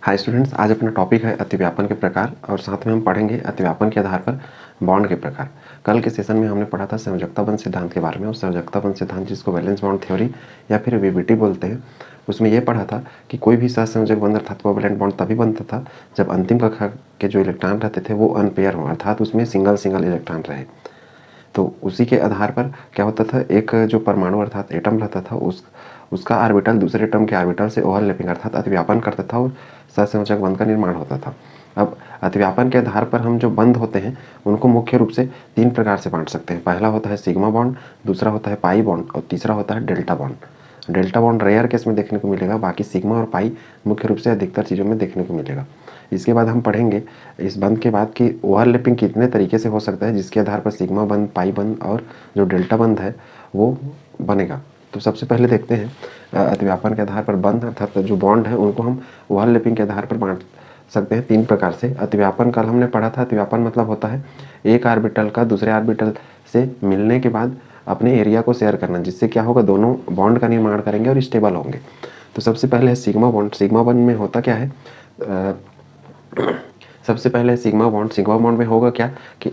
Hi students, आज अपना topic है अतिव्यापन के प्रकार और साथ में हम पढ़ेंगे अतिव्यापन के आधार पर बॉन्ड के प्रकार। कल के सेशन में हमने पढ़ा था संयोजकता बंध सिद्धांत के बारे में और संयोजकता बंध सिद्धांत जिसको वैलेंस बॉन्ड थ्योरी या फिर वीबीटी बोलते हैं, उसमें यह पढ़ा था कि कोई भी सहसंयोजक बंध अर्थात कोवैलेंट बॉन्ड तभी बनता था जब अंतिम कक्षा के जो इलेक्ट्रॉन रहते थे वो अनपेयर हों, अर्थात उसमें सिंगल इलेक्ट्रॉन रहे। तो उसी के आधार पर क्या होता था, एक जो परमाणु अर्थात एटम रहता था उसका ऑर्बिटल दूसरे एटम के ऑर्बिटल से ओवरलैपिंग अर्थात अतिव्यापन करता था और सहसंयोजक बंध का निर्माण होता था। अब अतिव्यापन के आधार पर हम जो बंध होते हैं उनको मुख्य रूप से 3 प्रकार से बांट सकते हैं। पहला होता है सिग्मा बॉन्ड, दूसरा होता है पाई बॉन्ड और तीसरा होता है delta bond. Delta bond rare case में देखने को मिलेगा, बाकी सिग्मा और पाई मुख्य रूप से अधिकतर चीज़ों में देखने को मिलेगा। इसके बाद हम पढ़ेंगे इस बंध के बाद कि ओवरलैपिंग कितने तरीके से हो सकता है जिसके आधार पर सिग्मा बंध, पाई बंध और जो डेल्टा बंध है वो बनेगा। तो सबसे पहले देखते हैं अतिव्यापन के आधार पर बंध अर्थात जो बॉन्ड है उनको हम ओवरलैपिंग के आधार पर बांट सकते हैं 3 प्रकार से। अतिव्यापन कल हमने पढ़ा था, अतिव्यापन मतलब होता है एक ऑर्बिटल का दूसरे ऑर्बिटल से मिलने के बाद अपने एरिया को शेयर करना, जिससे क्या होगा, दोनों बॉन्ड का निर्माण करेंगे और स्टेबल होंगे। तो सबसे पहले है सिग्मा बॉन्ड। सिग्मा बॉन्ड में होता क्या है, सबसे पहले सिग्मा बॉन्ड में होगा क्या कि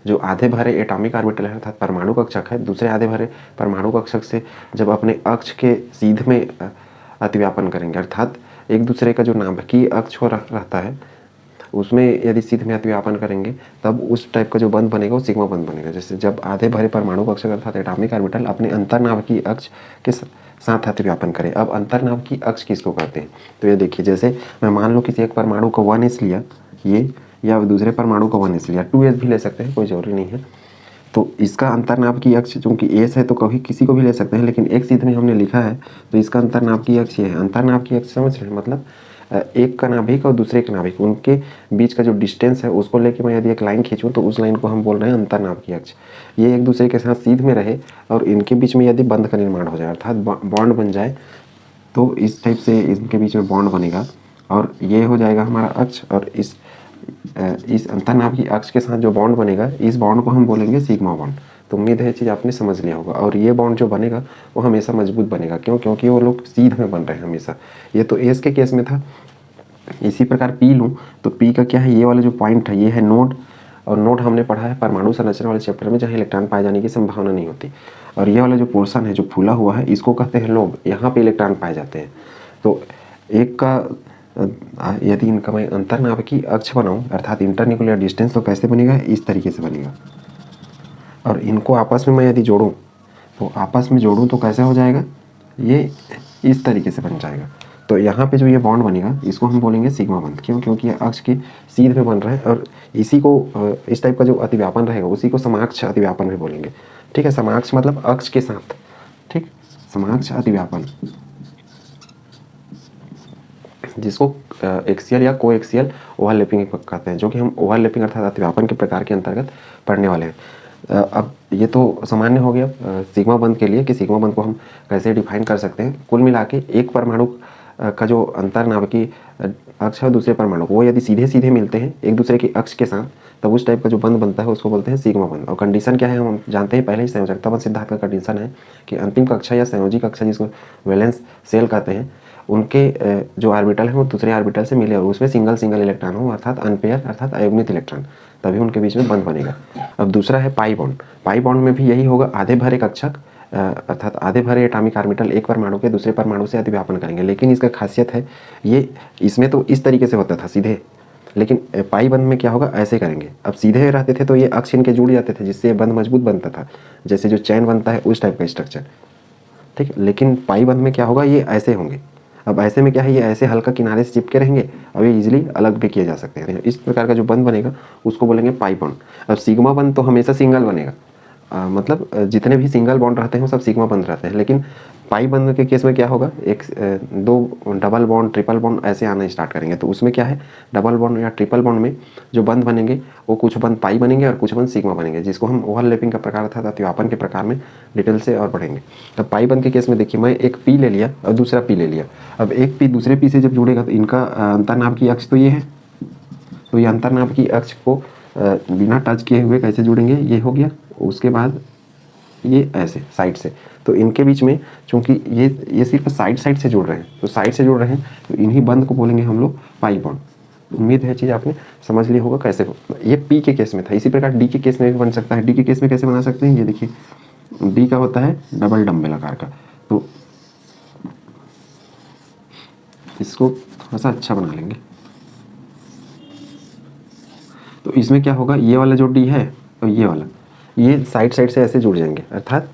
जो आधे भरे एटॉमिक ऑर्बिटल है अर्थात परमाणु कक्षक है, दूसरे आधे भरे परमाणु कक्षक से जब अपने अक्ष के सीध में अतिव्यापन करेंगे, अर्थात एक दूसरे का जो नाभिकीय अक्ष हो रहता है उसमें यदि सीध में अतिव्यापन करेंगे तब उस टाइप का जो बंध बनेगा वो सिग्मा बंध बनेगा। जैसे जब आधे भरे परमाणु कक्षक अर्थात एटॉमिक ऑर्बिटल अपने अंतर्नाभिकीय अक्ष के साथ अतिव्यापन करें। अब अंतर्नाभिकीय अक्ष किसको कहते हैं, तो ये देखिए, जैसे मैं मान लो किसी एक परमाणु को 1s लिया ये, या दूसरे परमाणु को 1s लिया, 2s भी ले सकते हैं, कोई जरूरी नहीं है। तो इसका अंतर्नाभिकीय अक्ष चूंकि एस है तो कभी किसी को भी ले सकते हैं, लेकिन एक सीध में हमने लिखा है तो इसका अंतर्नाभिकीय अक्ष ये है। अंतर्नाभिकीय अक्ष समझ रहे हैं, मतलब एक का नाभिक और दूसरे का नाभिक उनके बीच का जो डिस्टेंस है उसको लेके मैं यदि एक लाइन खींचूं तो उस लाइन को हम बोल रहे हैं अंतर्नाभिकीय अक्ष। ये एक दूसरे के साथ सीध में रहे और इनके बीच में यदि बंध का निर्माण हो जाए अर्थात बॉन्ड बन जाए तो इस टाइप से इनके बीच में बॉन्ड बनेगा और ये हो जाएगा हमारा अक्ष। और इस अंतर्नाभिकीय अक्ष के साथ जो बॉन्ड बनेगा इस बॉन्ड को हम बोलेंगे सिग्मा बॉन्ड। तो उम्मीद है ये चीज़ आपने समझ लिया होगा। और ये बॉन्ड जो बनेगा वो हमेशा मजबूत बनेगा, क्यों? क्योंकि वो लोग सीध में बन रहे हैं हमेशा। ये तो एस के केस में था। इसी प्रकार पी लूँ तो पी का क्या है, ये वाला जो पॉइंट है ये है नोड, और नोड हमने पढ़ा है परमाणु संरचना वाले चैप्टर में जहाँ इलेक्ट्रॉन पाए जाने की संभावना नहीं होती। और ये वाला जो पोर्शन है जो फूला हुआ है इसको कहते हैं लोब, यहाँ पे इलेक्ट्रॉन पाए जाते हैं। तो एक का यदि इनका मैं अंतर्नाभिकीय अक्ष बनाऊँ अर्थात इंटरन्यूक्लियर डिस्टेंस, तो कैसे बनेगा, इस तरीके से बनेगा। और इनको आपस में मैं यदि जोड़ूँ तो आपस में जोड़ूँ तो कैसे हो जाएगा, ये इस तरीके से बन जाएगा। तो यहाँ पे जो ये बॉन्ड बनेगा इसको हम बोलेंगे सिग्मा बॉन्ड। क्यों? क्योंकि ये अक्ष के सीध में बन रहा है और इसी को इस टाइप का जो अतिव्यापन रहेगा उसी को समाक्ष अतिव्यापन भी बोलेंगे। ठीक है, समाक्ष मतलब अक्ष के साथ, ठीक, समाक्ष अतिव्यापन, जिसको एक्सियल या को एक्सियल ओवरलैपिंग कहते हैं, जो कि हम ओवरलैपिंग अर्थात अतिव्यापन के प्रकार के अंतर्गत पढ़ने वाले हैं। अब ये तो सामान्य हो गया सिग्मा बंध के लिए कि सिग्मा बंध को हम कैसे डिफाइन कर सकते हैं। कुल मिला के एक परमाणु का जो अंतर्नाभिकीय अक्ष है दूसरे परमाणु को, वो यदि सीधे सीधे मिलते हैं एक दूसरे के अक्ष के साथ तब उस टाइप का जो बंध बनता है उसको बोलते हैं सिग्मा बंध। और कंडीशन क्या है हम जानते हैं पहले ही, संयोजकता बंध सिद्धांत का कंडीशन है कि अंतिम कक्षा या संयोजी कक्षा जिसको वैलेंस शेल कहते हैं उनके जो ऑर्बिटल है वो दूसरे ऑर्बिटल से मिले और उसमें सिंगल इलेक्ट्रॉन हो अर्थात अनपेयर अर्थात अयुग्मित इलेक्ट्रॉन, तभी उनके बीच में बंध बनेगा। अब दूसरा है पाई बॉन्ड। पाई बॉन्ड में भी यही होगा, आधे भरे कक्षक अर्थात आधे भरे एटॉमिक ऑर्बिटल एक परमाणु के दूसरे परमाणु से अतिव्यापन करेंगे, लेकिन इसका खासियत है ये इसमें तो इस तरीके से होता था सीधे, लेकिन पाई बंध में क्या होगा, ऐसे करेंगे। अब सीधे रहते थे तो ये अक्ष इनके जुड़ जाते थे जिससे बंध मजबूत बनता था, जैसे जो चैन बनता है उस टाइप का स्ट्रक्चर, ठीक। लेकिन पाई बंध में क्या होगा, ये ऐसे होंगे। अब ऐसे में क्या है, ये ऐसे हल्का किनारे से चिपके रहेंगे और ये इजीली अलग भी किए जा सकते हैं। इस प्रकार का जो बंध बनेगा उसको बोलेंगे पाई बॉन्ड। अब सिग्मा बंध तो हमेशा सिंगल बनेगा, मतलब जितने भी सिंगल बॉन्ड रहते हैं वो सब सिग्मा बंध रहते हैं। लेकिन पाई बंध के केस में क्या होगा, एक दो डबल बॉन्ड ट्रिपल बॉन्ड ऐसे आना स्टार्ट करेंगे। तो उसमें क्या है, डबल बॉन्ड या ट्रिपल बॉन्ड में जो बंध बनेंगे वो कुछ बंध पाई बनेंगे और कुछ बंध सिग्मा बनेंगे, जिसको हम ओवरलैपिंग का प्रकार था अतिव्यापन के प्रकार में डिटेल से और पढ़ेंगे। अब पाई बंध के केस में देखिए, मैं एक पी ले लिया और दूसरा पी ले लिया। अब एक पी दूसरे पी से जब जुड़ेगा तो इनका अंतर्नाभिकीय अक्ष तो ये है, तो ये अंतर्नाभिकीय अक्ष को बिना टच किए हुए कैसे जुड़ेंगे, ये हो गया। उसके बाद ये ऐसे साइड से, तो इनके बीच में चूंकि ये सिर्फ साइड से जुड़ रहे हैं, तो साइड से जुड़ रहे हैं तो इन्हीं बंद को बोलेंगे हम लोग पाई बॉन्ड। उम्मीद है चीज़ आपने समझ ली होगा कैसे हो। ये पी के केस में था, इसी प्रकार डी के केस में भी बन सकता है। डी के केस में कैसे बना सकते हैं, ये देखिए डी का होता है डबल डम्बल आकार का, तो इसको थोड़ा सा अच्छा बना लेंगे। तो इसमें क्या होगा, ये वाला जो डी है और ये वाला, ये साइड से ऐसे जुड़ जाएंगे, अर्थात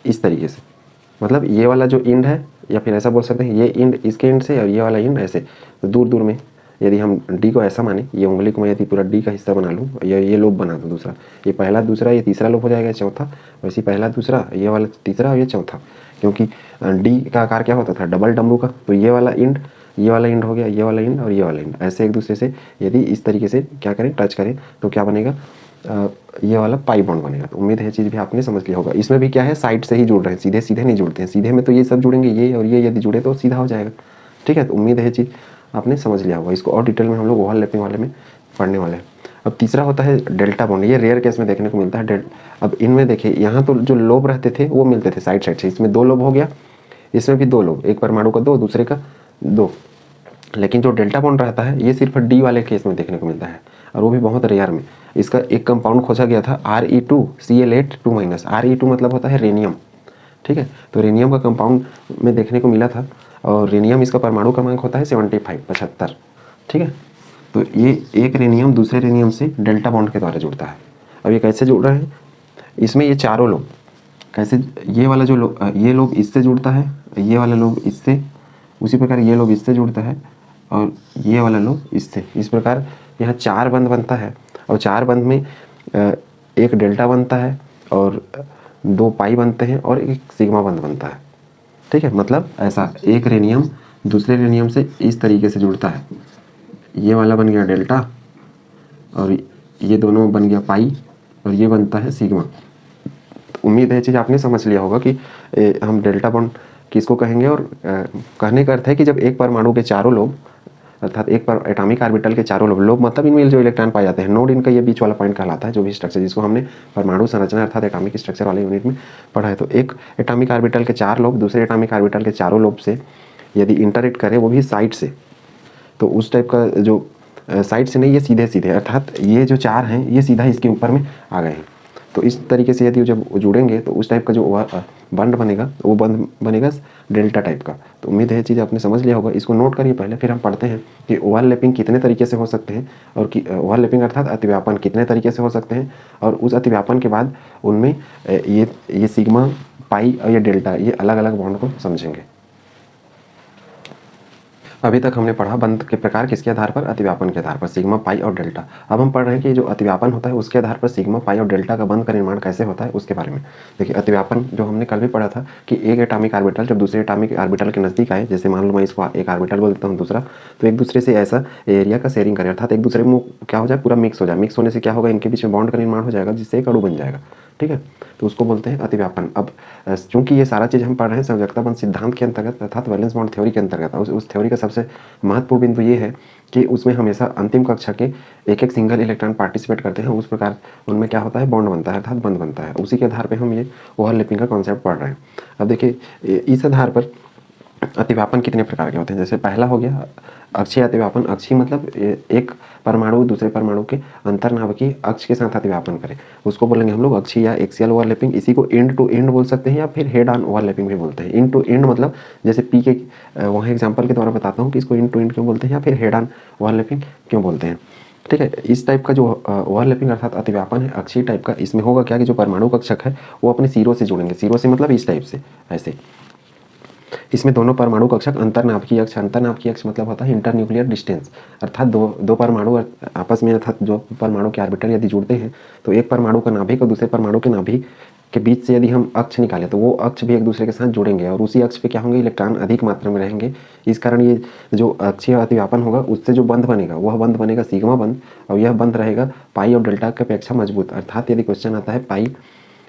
इस तरीके से, मतलब ये वाला जो इंड है, या फिर ऐसा बोल सकते हैं ये इंड इसके इंड से और ये वाला इंड ऐसे, तो दूर दूर में यदि हम डी को ऐसा माने, ये उंगली को मैं यदि पूरा डी का हिस्सा बना लूँ, ये लोब बना दूँ दूसरा, ये पहला दूसरा ये तीसरा लोब हो जाएगा, चौथा, वैसे पहला दूसरा ये वाला तीसरा और ये चौथा, क्योंकि डी का आकार क्या होता था डबल डमरू का, तो ये वाला इंड हो गया, ये वाला इंड और ये वाला इंड, ऐसे एक दूसरे से यदि इस तरीके से क्या करें टच करें तो क्या बनेगा, ये वाला पाई बॉन्ड बनेगा। तो उम्मीद है चीज़ भी आपने समझ लिया होगा। इसमें भी क्या है, साइड से ही जुड़ रहे हैं, सीधे सीधे नहीं जुड़ते हैं, सीधे में तो ये सब जुड़ेंगे, ये और ये यदि जुड़े तो सीधा हो जाएगा। ठीक है, तो उम्मीद है चीज़ आपने समझ लिया होगा। इसको और डिटेल में हम लोग ओवरलैपिंग वाले में पढ़ने वाले हैं। अब तीसरा होता है डेल्टा बॉन्ड, ये रेयर केस में देखने को मिलता है। अब इनमें देखिए यहाँ तो जो लोब रहते थे वो मिलते थे साइड से, इसमें 2 लोब हो गया, इसमें भी 2 लोब, एक परमाणु का 2 दूसरे का 2, लेकिन जो डेल्टा बॉन्ड रहता है ये सिर्फ डी वाले केस में देखने को मिलता है, और वो भी बहुत रेयर में। इसका एक कंपाउंड खोजा गया था Re2Cl8 2-, Re2 मतलब होता है रेनियम। ठीक है, तो रेनियम का कंपाउंड में देखने को मिला था, और रेनियम इसका परमाणु क्रमांक होता है 75। ठीक है, तो ये एक रेनियम दूसरे रेनियम से डेल्टा बॉन्ड के द्वारा जुड़ता है। अब ये कैसे जुड़ रहे हैं, इसमें ये चारों लोग कैसे, ये वाला जो ये लोग इससे जुड़ता है, ये वाला लोग इससे, उसी प्रकार ये लोग इससे जुड़ता है, और ये वाला लोग इससे, इस प्रकार यहाँ 4 बंध बनता है। और 4 बंध में एक डेल्टा बनता है और 2 पाई बनते हैं और एक सिग्मा बंध बनता है। ठीक है, मतलब ऐसा एक रेनियम दूसरे रेनियम से इस तरीके से जुड़ता है, ये वाला बन गया डेल्टा और ये दोनों बन गया पाई और ये बनता है सिग्मा। तो उम्मीद है चीज़ आपने समझ लिया होगा कि हम डेल्टा बॉन्ड किसको कहेंगे, और कहने का अर्थ है कि जब एक परमाणु के चारों लोब, अर्थात एक पर एटॉमिक ऑर्बिटल के चारों लोब मतलब इनमें जो इलेक्ट्रॉन पाए जाते हैं, नोड इनका ये बीच वाला पॉइंट कहलाता है, जो भी स्ट्रक्चर जिसको हमने परमाणु संरचना अर्थात एटॉमिक स्ट्रक्चर वाले यूनिट में पढ़ा है। तो एक एटॉमिक ऑर्बिटल के 4 लोब दूसरे एटॉमिक ऑर्बिटल के चारों लोब से यदि इंटरेक्ट करे, वो भी साइड से, तो उस टाइप का जो साइड से नहीं, ये सीधे सीधे, अर्थात ये जो 4 हैं ये सीधा इसके ऊपर में आ गए हैं। तो इस तरीके से यदि जब जुड़ेंगे तो उस टाइप का जो बंड बनेगा वो बंद बनेगा डेल्टा टाइप का। तो उम्मीद है चीज़ आपने समझ लिया होगा। इसको नोट करिए पहले, फिर हम पढ़ते हैं कि ओवरलैपिंग कितने तरीके से हो सकते हैं, और कि ओवरलैपिंग अर्थात अतिव्यापन कितने तरीके से हो सकते हैं, और उस अतिव्यापन के बाद उनमें ये सिग्मा, पाई और ये डेल्टा, ये अलग अलग बॉन्ड को समझेंगे। अभी तक हमने पढ़ा बंध के प्रकार किसके आधार पर, अतिव्यापन के आधार पर, सिग्मा, पाई और डेल्टा। अब हम पढ़ रहे हैं कि जो अतिव्यापन होता है उसके आधार पर सिग्मा, पाई और डेल्टा का बंध का निर्माण कैसे होता है उसके बारे में। देखिए अतिव्यापन जो हमने कल भी पढ़ा था कि एक एटॉमिक ऑर्बिटल जब दूसरे एटॉमिक ऑर्बिटल के नज़दीक आए, जैसे मान लो मैं इसको एक ऑर्बिटल बोल देता हूँ दूसरा, तो एक दूसरे से ऐसा एरिया का शेयरिंग करें, अर्थात एक दूसरे में क्या हो जाए, पूरा मिक्स हो जाए। मिक्स होने से क्या होगा, इनके बीच में बॉन्ड का निर्माण हो जाएगा जिससे एक अणु बन जाएगा। ठीक है, तो उसको बोलते हैं अतिव्यापन। अब चूंकि ये सारा चीज़ हम पढ़ रहे हैं संयोजकता बंध सिद्धांत के अंतर्गत अर्थात वैलेंस बॉन्ड थ्योरी के अंतर्गत, उस थ्योरी का सबसे महत्वपूर्ण बिंदु ये है कि उसमें हमेशा अंतिम कक्षा के एक सिंगल इलेक्ट्रॉन पार्टिसिपेट करते हैं, उस प्रकार उनमें क्या होता है, बॉन्ड बनता है अर्थात बंध बनता है। उसी के आधार पर हम ये ओवरलैपिंग का कॉन्सेप्ट पढ़ रहे हैं। अब देखिए इस आधार पर अतिव्यापन कितने प्रकार के होते हैं। जैसे पहला हो गया अक्षीय अतिव्यापन। अक्षीय मतलब एक परमाणु दूसरे परमाणु के अंतर्नाभिकीय अक्ष के साथ अतिव्यापन करे, उसको बोलेंगे हम लोग अक्षीय या एक्सियल ओवरलैपिंग। इसी को एंड टू एंड बोल सकते हैं या फिर हेड ऑन ओवरलैपिंग भी बोलते हैं। एंड टू एंड मतलब जैसे पी के वहाँ एग्जाम्पल के द्वारा बताता हूँ कि इसको एंड टू एंड क्यों बोलते हैं या फिर हेड ऑन ओवरलैपिंग क्यों बोलते हैं। ठीक है, इस टाइप का जो ओवरलैपिंग अर्थात अतिव्यापन है अक्षीय टाइप का, इसमें होगा क्या कि जो परमाणु कक्षक है वो अपने सिरों से जुड़ेंगे। सिरों से मतलब इस टाइप से ऐसे। इसमें दोनों परमाणु कक्षक अंतर्नाभिकीय अक्ष मतलब होता है इंटरन्यूक्लियर डिस्टेंस, अर्थात दो परमाणु आपस में अर्थात जो परमाणु के ऑर्बिटल यदि जुड़ते हैं तो एक परमाणु का नाभिक और दूसरे परमाणु के नाभिक के बीच से यदि हम अक्ष निकालें तो वो अक्ष भी एक दूसरे के साथ जुड़ेंगे और उसी अक्ष पे क्या होंगे, इलेक्ट्रॉन अधिक मात्रा में रहेंगे। इस कारण ये जो अक्षीय अतिव्यापन होगा उससे जो बंध बनेगा वह बंध बनेगा सिग्मा बंध, और यह बंध रहेगा पाई और डेल्टा की अपेक्षा मजबूत। अर्थात यदि क्वेश्चन आता है पाई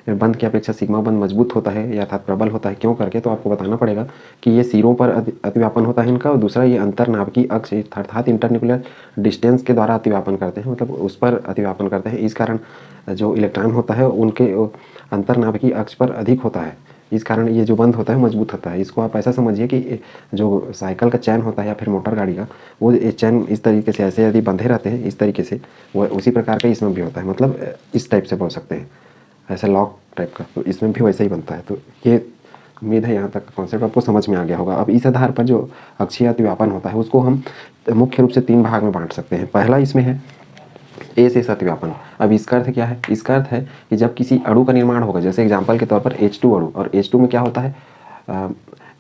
बंध की अपेक्षा सिग्मा बंध मजबूत होता है या अर्थात प्रबल होता है, क्यों करके तो आपको बताना पड़ेगा कि ये सिरों पर अतिव्यापन होता है इनका, और दूसरा ये अंतर्नाभिकीय अक्ष अर्थात इंटरन्यूक्लियर डिस्टेंस के द्वारा अतिव्यापन करते हैं, मतलब उस पर अतिव्यापन करते हैं। इस कारण जो इलेक्ट्रॉन होता है उनके अंतर्नाभिकीय अक्ष पर अधिक होता है, इस कारण ये जो बंध होता है मजबूत होता है। इसको आप ऐसा समझिए कि जो साइकिल का चैन होता है या फिर मोटर गाड़ी का, वो चैन इस तरीके से ऐसे यदि बंधे रहते हैं इस तरीके से, वो उसी प्रकार का इसमें भी होता है, मतलब इस टाइप से बोल सकते हैं, ऐसा लॉक टाइप का, तो इसमें भी वैसा ही बनता है। तो ये उम्मीद है यहाँ तक का कॉन्सेप्ट आपको समझ में आ गया होगा। अब इस आधार पर जो अक्षीय अतिव्यापन होता है उसको हम मुख्य रूप से 3 भाग में बांट सकते हैं। पहला इसमें है ए से अतिव्यापन। अब इसका अर्थ क्या है? इसका अर्थ है कि जब किसी अणु का निर्माण होगा, जैसे एग्जाम्पल के तौर पर H2 अणु, और H2 में क्या होता है,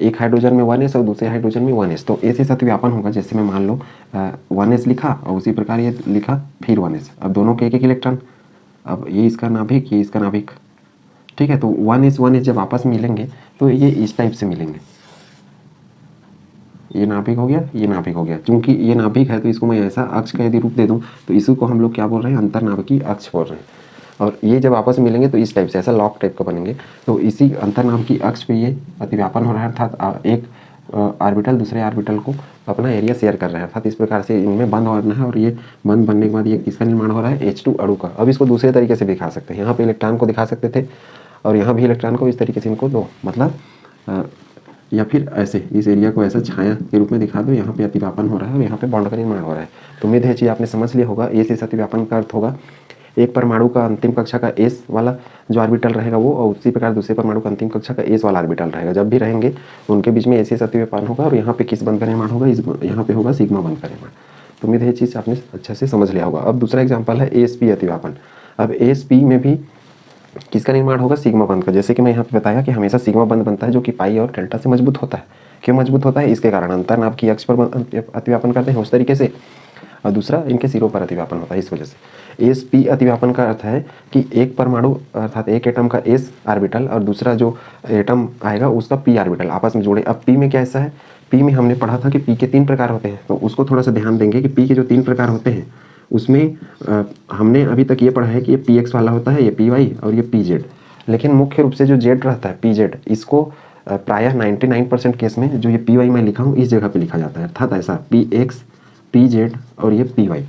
एक हाइड्रोजन में 1s और दूसरे हाइड्रोजन में 1s, तो ए से अतिव्यापन होगा। जैसे मैं मान लो 1s लिखा और उसी प्रकार ये लिखा फिर 1s, अब दोनों के एक इलेक्ट्रॉन, अब ये इसका नाभिक ये इसका नाभिक, ठीक है। तो 1s जब आपस में मिलेंगे तो ये इस टाइप से मिलेंगे, ये नाभिक हो गया, ये नाभिक हो गया। चूंकि ये नाभिक है तो इसको मैं ऐसा अक्ष का यदि रूप दे दूं तो इसको हम लोग क्या बोल रहे हैं, अंतर्नाभिकीय अक्ष बोल रहे हैं। और ये जब आपस में मिलेंगे तो इस टाइप से ऐसा लॉक टाइप का बनेंगे। तो इसी अंतर्नाभिकीय अक्ष पे ये अतिव्यापन हो रहा है, अर्थात एक ऑर्बिटल दूसरे ऑर्बिटल को अपना एरिया शेयर कर रहा है, अर्थात इस प्रकार से इनमें बंध होना है। और ये बंध बनने के बाद ये किसका निर्माण हो रहा है, H2 अणु का। अब इसको दूसरे तरीके से दिखा सकते हैं, यहाँ पे इलेक्ट्रॉन को दिखा सकते थे और यहाँ भी इलेक्ट्रॉन को, इस तरीके से इनको दो, मतलब या फिर ऐसे इस एरिया को ऐसा छाया के रूप में दिखा दो, यहाँ पे अतिव्यापन हो रहा है और यहाँ पे बॉन्ड का निर्माण हो रहा है। तो उम्मीद है चीज़ आपने समझ लिया होगा। ए से अतिव्यापन का अर्थ होगा एक परमाणु का अंतिम कक्षा का एस वाला जो ऑर्बिटल रहेगा वो, और उसी प्रकार दूसरे परमाणु का अंतिम कक्षा का एस वाला ऑर्बिटल रहेगा। जब भी रहेंगे उनके बीच में ऐसे अतिव्यापन होगा और यहाँ पे किस बंध का निर्माण होगा, यहाँ पे होगा सिग्मा बंध का निर्माण। तो उम्मीद है ये चीज़ आपने अच्छे से समझ लिया होगा। अब दूसरा एग्जाम्पल है AsP अतिव्यापन। अब AsP में भी किसका निर्माण होगा, सिग्मा बंध का। जैसे कि मैं यहाँ पे बताया कि हमेशा सिग्मा बंध बनता है जो कि पाई और डेल्टा से मजबूत होता है। क्यों मजबूत होता है, इसके कारण अंतर्नाभिकीय अक्ष पर अतिव्यापन करते हैं उस तरीके से, और दूसरा इनके सिरों पर अतिव्यापन होता है इस वजह से। AsP अतिव्यापन का अर्थ है कि एक परमाणु अर्थात एक एटम का S ऑर्बिटल और दूसरा जो एटम आएगा उसका P ऑर्बिटल आपस में जोड़े। अब P में क्या ऐसा है, P में हमने पढ़ा था कि P के 3 प्रकार होते हैं, तो उसको थोड़ा सा ध्यान देंगे कि P के जो 3 प्रकार होते हैं उसमें हमने अभी तक ये पढ़ा है कि ये PX वाला होता है, ये PY और ये PZ। लेकिन मुख्य रूप से जो Z रहता है PZ, इसको प्रायः 99% केस में जो ये PY मैं लिखा हूँ इस जगह पे लिखा जाता है, अर्थात ऐसा PX PZ और ये PY।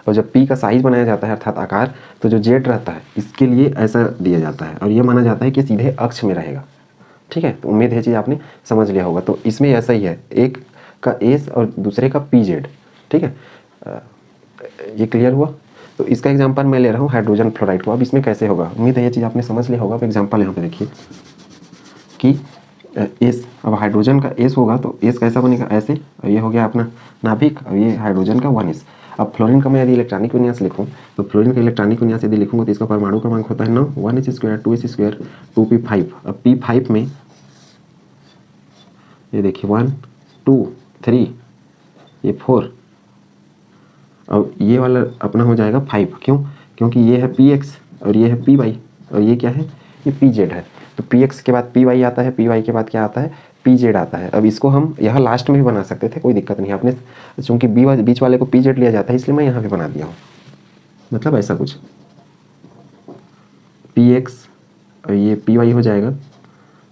और जब P का साइज बनाया जाता है अर्थात आकार, तो जो Z रहता है इसके लिए ऐसा दिया जाता है और ये माना जाता है कि सीधे अक्ष में रहेगा। ठीक है, तो उम्मीद है चीज़ आपने समझ लिया होगा। तो इसमें ऐसा ही है, एक का S और दूसरे का PZ। ठीक है, ये क्लियर हुआ। तो इसका एग्जांपल मैं ले रहा हूँ हाइड्रोजन फ्लोराइड को। अब इसमें कैसे होगा, उम्मीद है ये चीज़ आपने समझ लिया होगा। अब एग्जांपल यहाँ पे देखिए कि एस, अब हाइड्रोजन का एस होगा तो एस कैसा बनेगा, ऐसे, और ये हो गया अपना नाभिक और ये हाइड्रोजन का 1s। अब फ्लोरीन का मैं यदि इलेक्ट्रॉनिक विन्यास लिखूँ तो फ्लोरीन का इलेक्ट्रॉनिक विन्यास यदि लिखूँगा तो इसका परमाणु क्रमांक होता है 9, 1s² 2s², 2p5। अब p5 में ये देखिए 1 2 3 ये 4 और ये वाला अपना हो जाएगा 5। क्यों, क्योंकि ये है px और ये है py और ये क्या है, ये pz है। तो px के बाद py आता है, py के बाद क्या आता है, pz आता है। अब इसको हम यहाँ लास्ट में भी बना सकते थे, कोई दिक्कत नहीं। आपने चूंकि बीच वाले को pz लिया जाता है इसलिए मैं यहाँ पे बना दिया हूँ, मतलब ऐसा कुछ px और ये py हो जाएगा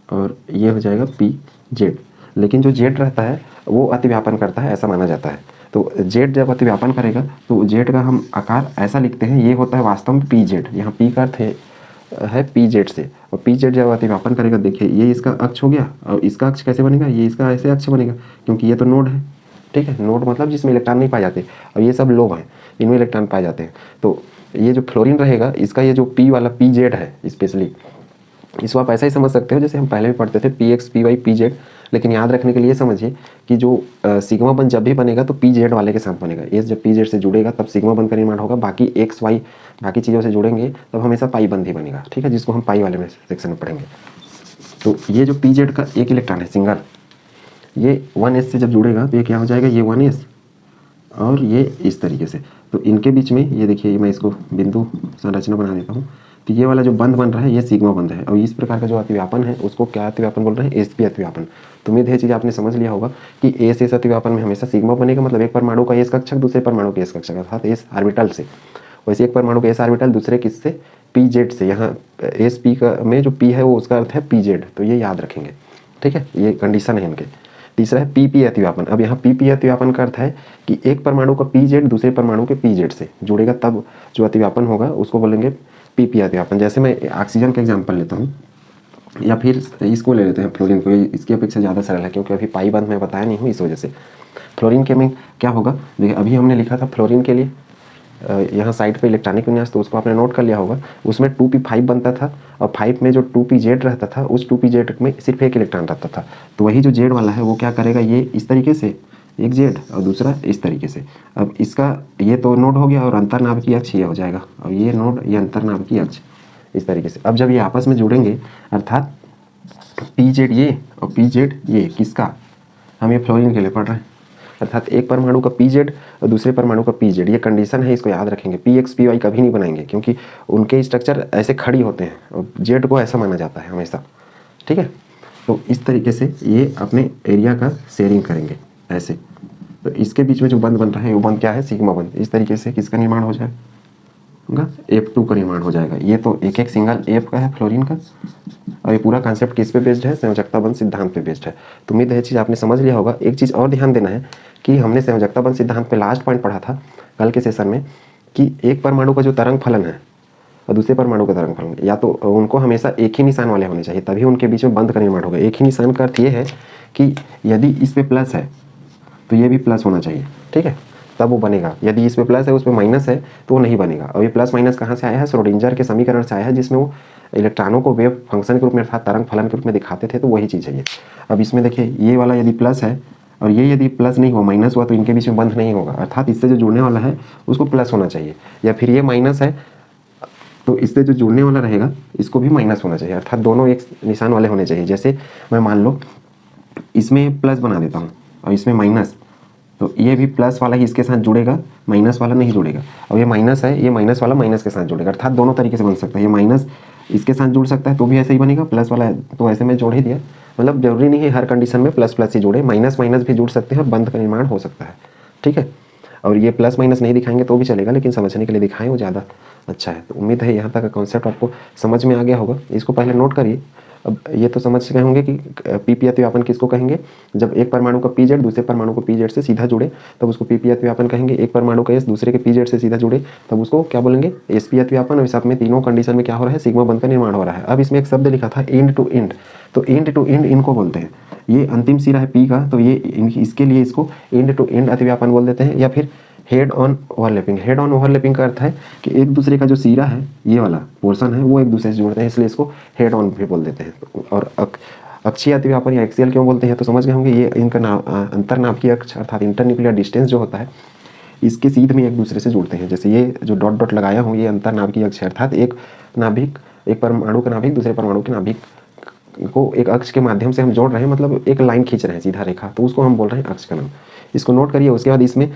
और ये हो जाएगा pz। लेकिन जो z रहता है वो अतिव्यापन करता है, ऐसा माना जाता है। तो z जब अतिव्यापन करेगा तो z का हम आकार ऐसा लिखते हैं, ये होता है वास्तव में pz। यहाँ p का अर्थ है pz से, और pz जब अतिव्यापन करेगा, देखिए ये इसका अक्ष हो गया और इसका अक्ष कैसे बनेगा, ये इसका ऐसे अक्ष बनेगा, क्योंकि ये तो नोड है। ठीक है, नोड मतलब जिसमें इलेक्ट्रॉन नहीं पाए जाते, और ये सब लोब हैं इनमें इलेक्ट्रॉन पाए जाते हैं। तो ये जो फ्लोरीन रहेगा इसका ये जो p वाला pz है स्पेशली, इसको आप ऐसा ही समझ सकते हो जैसे हम पहले भी पढ़ते थे px py pz। लेकिन याद रखने के लिए समझिए कि जो सिग्मा बंध जब भी बनेगा तो pz वाले के साथ बनेगा। एस जब pz से जुड़ेगा तब सिग्मा बंध का निर्माण होगा, बाकी एक्स वाई बाकी चीज़ों से जुड़ेंगे तब हमेशा पाई बंध ही बनेगा। ठीक है, जिसको हम पाई वाले में सेक्शन में पढ़ेंगे। तो ये जो pz का एक इलेक्ट्रॉन है सिंगल, ये 1s से जब जुड़ेगा तो ये क्या हो जाएगा, ये 1s और ये इस तरीके से। तो इनके बीच में ये देखिए, मैं इसको बिंदु संरचना बना देता हूँ। तो ये वाला जो बंध बन रहा है ये सिग्मा बंध है, और इस प्रकार का जो अतिव्यापन है उसको क्या अतिव्यापन बोल रहे हैं, एसपी अतिव्यापन। तो उम्मीद है चीज़ आपने समझ लिया होगा कि एस एस अतिव्यापन में हमेशा सिग्मा बनेगा, मतलब एक परमाणु का एस कक्षक दूसरे परमाणु के एस कक्षक अर्थात एस ऑर्बिटल से। वैसे एक परमाणु का एस ऑर्बिटल दूसरे किससे, पी जेड से, यहाँ एस पी का में जो पी है वो उसका अर्थ है पी जेड, तो ये याद रखेंगे, ठीक है, ये कंडीशन है इनके। तीसरा है पी पी अतिव्यापन। अब यहाँ पी पी अतिव्यापन का अर्थ है कि एक परमाणु का पी जेड दूसरे परमाणु के पी जेड से जुड़ेगा, तब जो अतिव्यापन होगा उसको बोलेंगे पी पी अतिव्यापन। जैसे मैं ऑक्सीजन का एग्जाम्पल लेता हूँ, या फिर इसको ले लेते हैं फ्लोरीन को, इसकी अपेक्षा ज़्यादा सरल है क्योंकि अभी पाई बंद मैं बताया नहीं हूँ, इस वजह से। फ्लोरीन के में क्या होगा, देखिए अभी हमने लिखा था फ्लोरीन के लिए यहाँ साइड पे इलेक्ट्रॉनिक विन्यास, तो उसको आपने नोट कर लिया होगा। उसमें 2p5 बनता था और 5 में जो 2pz रहता था, उस 2pz में सिर्फ एक इलेक्ट्रॉन रहता था। तो वही जो जेड वाला है वो क्या करेगा, ये इस तरीके से एक जेड और दूसरा इस तरीके से। अब इसका ये तो नोड हो गया और अंतर्नाभिकीय अक्ष ये हो जाएगा, और ये नोड ये अंतर्नाभिकीय अक्ष इस तरीके से। अब जब ये आपस में जुड़ेंगे, अर्थात पी जेड ये और पी जेड ये किसका, हम ये फ्लोरीन के लिए पढ़ रहे हैं, अर्थात एक परमाणु का पी जेड और दूसरे परमाणु का पी जेड, ये कंडीशन है, इसको याद रखेंगे। पी एक्स पी वाई कभी नहीं बनाएंगे क्योंकि उनके स्ट्रक्चर ऐसे खड़ी होते हैं और जेड को ऐसा माना जाता है हमेशा, ठीक है। तो इस तरीके से ये अपने एरिया का शेयरिंग करेंगे ऐसे। तो इसके बीच में जो बंध बन रहा है वो बंध क्या है, सिग्मा बंध। इस तरीके से किसका निर्माण हो जाएगा, F2 का निर्माण हो जाएगा। ये तो एक एक सिंगल F का है फ्लोरीन का, और ये पूरा कॉन्सेप्ट किस पे बेस्ड है, संयोजकता बंध सिद्धांत पे बेस्ड है। तो उम्मीद है ये चीज़ आपने समझ लिया होगा। एक चीज़ और ध्यान देना है कि हमने संयोजकता बंध सिद्धांत पे लास्ट पॉइंट पढ़ा था कल के सेशन में कि एक परमाणु का जो तरंग फलन है और दूसरे परमाणु का तरंग फलन, या तो उनको हमेशा एक ही निशान वाले होने चाहिए, तभी उनके बीच में बंध का निर्माण होगा। एक ही निशान का अर्थ ये है कि यदि इस पे प्लस है तो ये भी प्लस होना चाहिए, ठीक है, तब वो बनेगा। यदि इस पे प्लस है उस पे माइनस है तो वो नहीं बनेगा। और ये प्लस माइनस कहाँ से आया है, श्रोडिंगर के समीकरण से आया है, जिसमें वो इलेक्ट्रॉनों को वेव फंक्शन के रूप में अर्थात तरंग फलन के रूप में दिखाते थे, तो वही चीज़ है ये। अब इसमें देखिए ये वाला यदि प्लस है और ये यदि प्लस नहीं हुआ, माइनस हुआ, तो इनके बीच में बंध नहीं होगा, अर्थात इससे जो जुड़ने वाला है उसको प्लस होना चाहिए। या फिर ये माइनस है तो इससे जो जुड़ने वाला रहेगा इसको भी माइनस होना चाहिए, अर्थात दोनों एक निशान वाले होने चाहिए। जैसे मैं मान लो इसमें प्लस बना देता हूँ और इसमें माइनस, तो ये भी प्लस वाला ही इसके साथ जुड़ेगा, माइनस वाला नहीं जुड़ेगा। और ये माइनस है, ये माइनस वाला माइनस के साथ जुड़ेगा, अर्थात दोनों तरीके से बन सकता है। ये माइनस इसके साथ जुड़ सकता है तो भी ऐसे ही बनेगा, प्लस वाला है तो ऐसे में जोड़ ही दिया। मतलब जरूरी नहीं है हर कंडीशन में प्लस प्लस ही जुड़े, माइनस माइनस भी जुड़ सकते हैं और बंध का निर्माण हो सकता है, ठीक है। और ये प्लस माइनस नहीं दिखाएंगे तो भी चलेगा, लेकिन समझने के लिए दिखाएं वो ज़्यादा अच्छा है। तो उम्मीद है यहाँ तक का कॉन्सेप्ट आपको समझ में आ गया होगा। इसको पहले नोट करिए। अब ये तो समझ गए होंगे कि पी पी अतिव्यापन किसको कहेंगे, जब एक परमाणु का पी जेड दूसरे परमाणु को पी जेड से सीधा जुड़े तब उसको पी पी अतिव्यापन कहेंगे। एक परमाणु का एस दूसरे के पी जेड से सीधा जुड़े तब उसको क्या बोलेंगे, एस पी अतिव्यापन। और इस में तीनों कंडीशन में क्या हो रहा है, सिग्मा बंध का निर्माण हो रहा है। अब इसमें एक शब्द लिखा था एंड टू एंड, तो एंड टू एंड इनको बोलते हैं। ये अंतिम सिरा है पी का, तो ये इसके लिए इसको एंड टू एंड अतिव्यापन बोल देते हैं। या फिर head on overlapping. Head on overlapping का अर्थ है कि एक दूसरे का जो सिरा है, ये वाला पोर्शन है, वो एक दूसरे से जुड़ते हैं, इसलिए इसको हेड ऑन भी बोल देते हैं। और अक्षीय अतिव्यापन या एक्सियल क्यों बोलते हैं, तो समझ गए होंगे। ये इनका अंतर्नाभिकीय अक्ष अर्थात इंटरन्यूक्लियर डिस्टेंस जो होता है, इसके सीध में एक दूसरे से जुड़ते हैं। जैसे ये जो डॉट डॉट लगाया हूँ, ये अंतर्नाभिकीय अक्ष है, अर्थात एक नाभिक, एक परमाणु का नाभिक दूसरे परमाणु के नाभिक को एक अक्ष के माध्यम से हम जोड़ रहे हैं, मतलब एक लाइन खींच रहे हैं सीधा रेखा, तो उसको हम बोल रहे हैं अक्ष का नाम। इसको नोट करिए। उसके बाद इसमें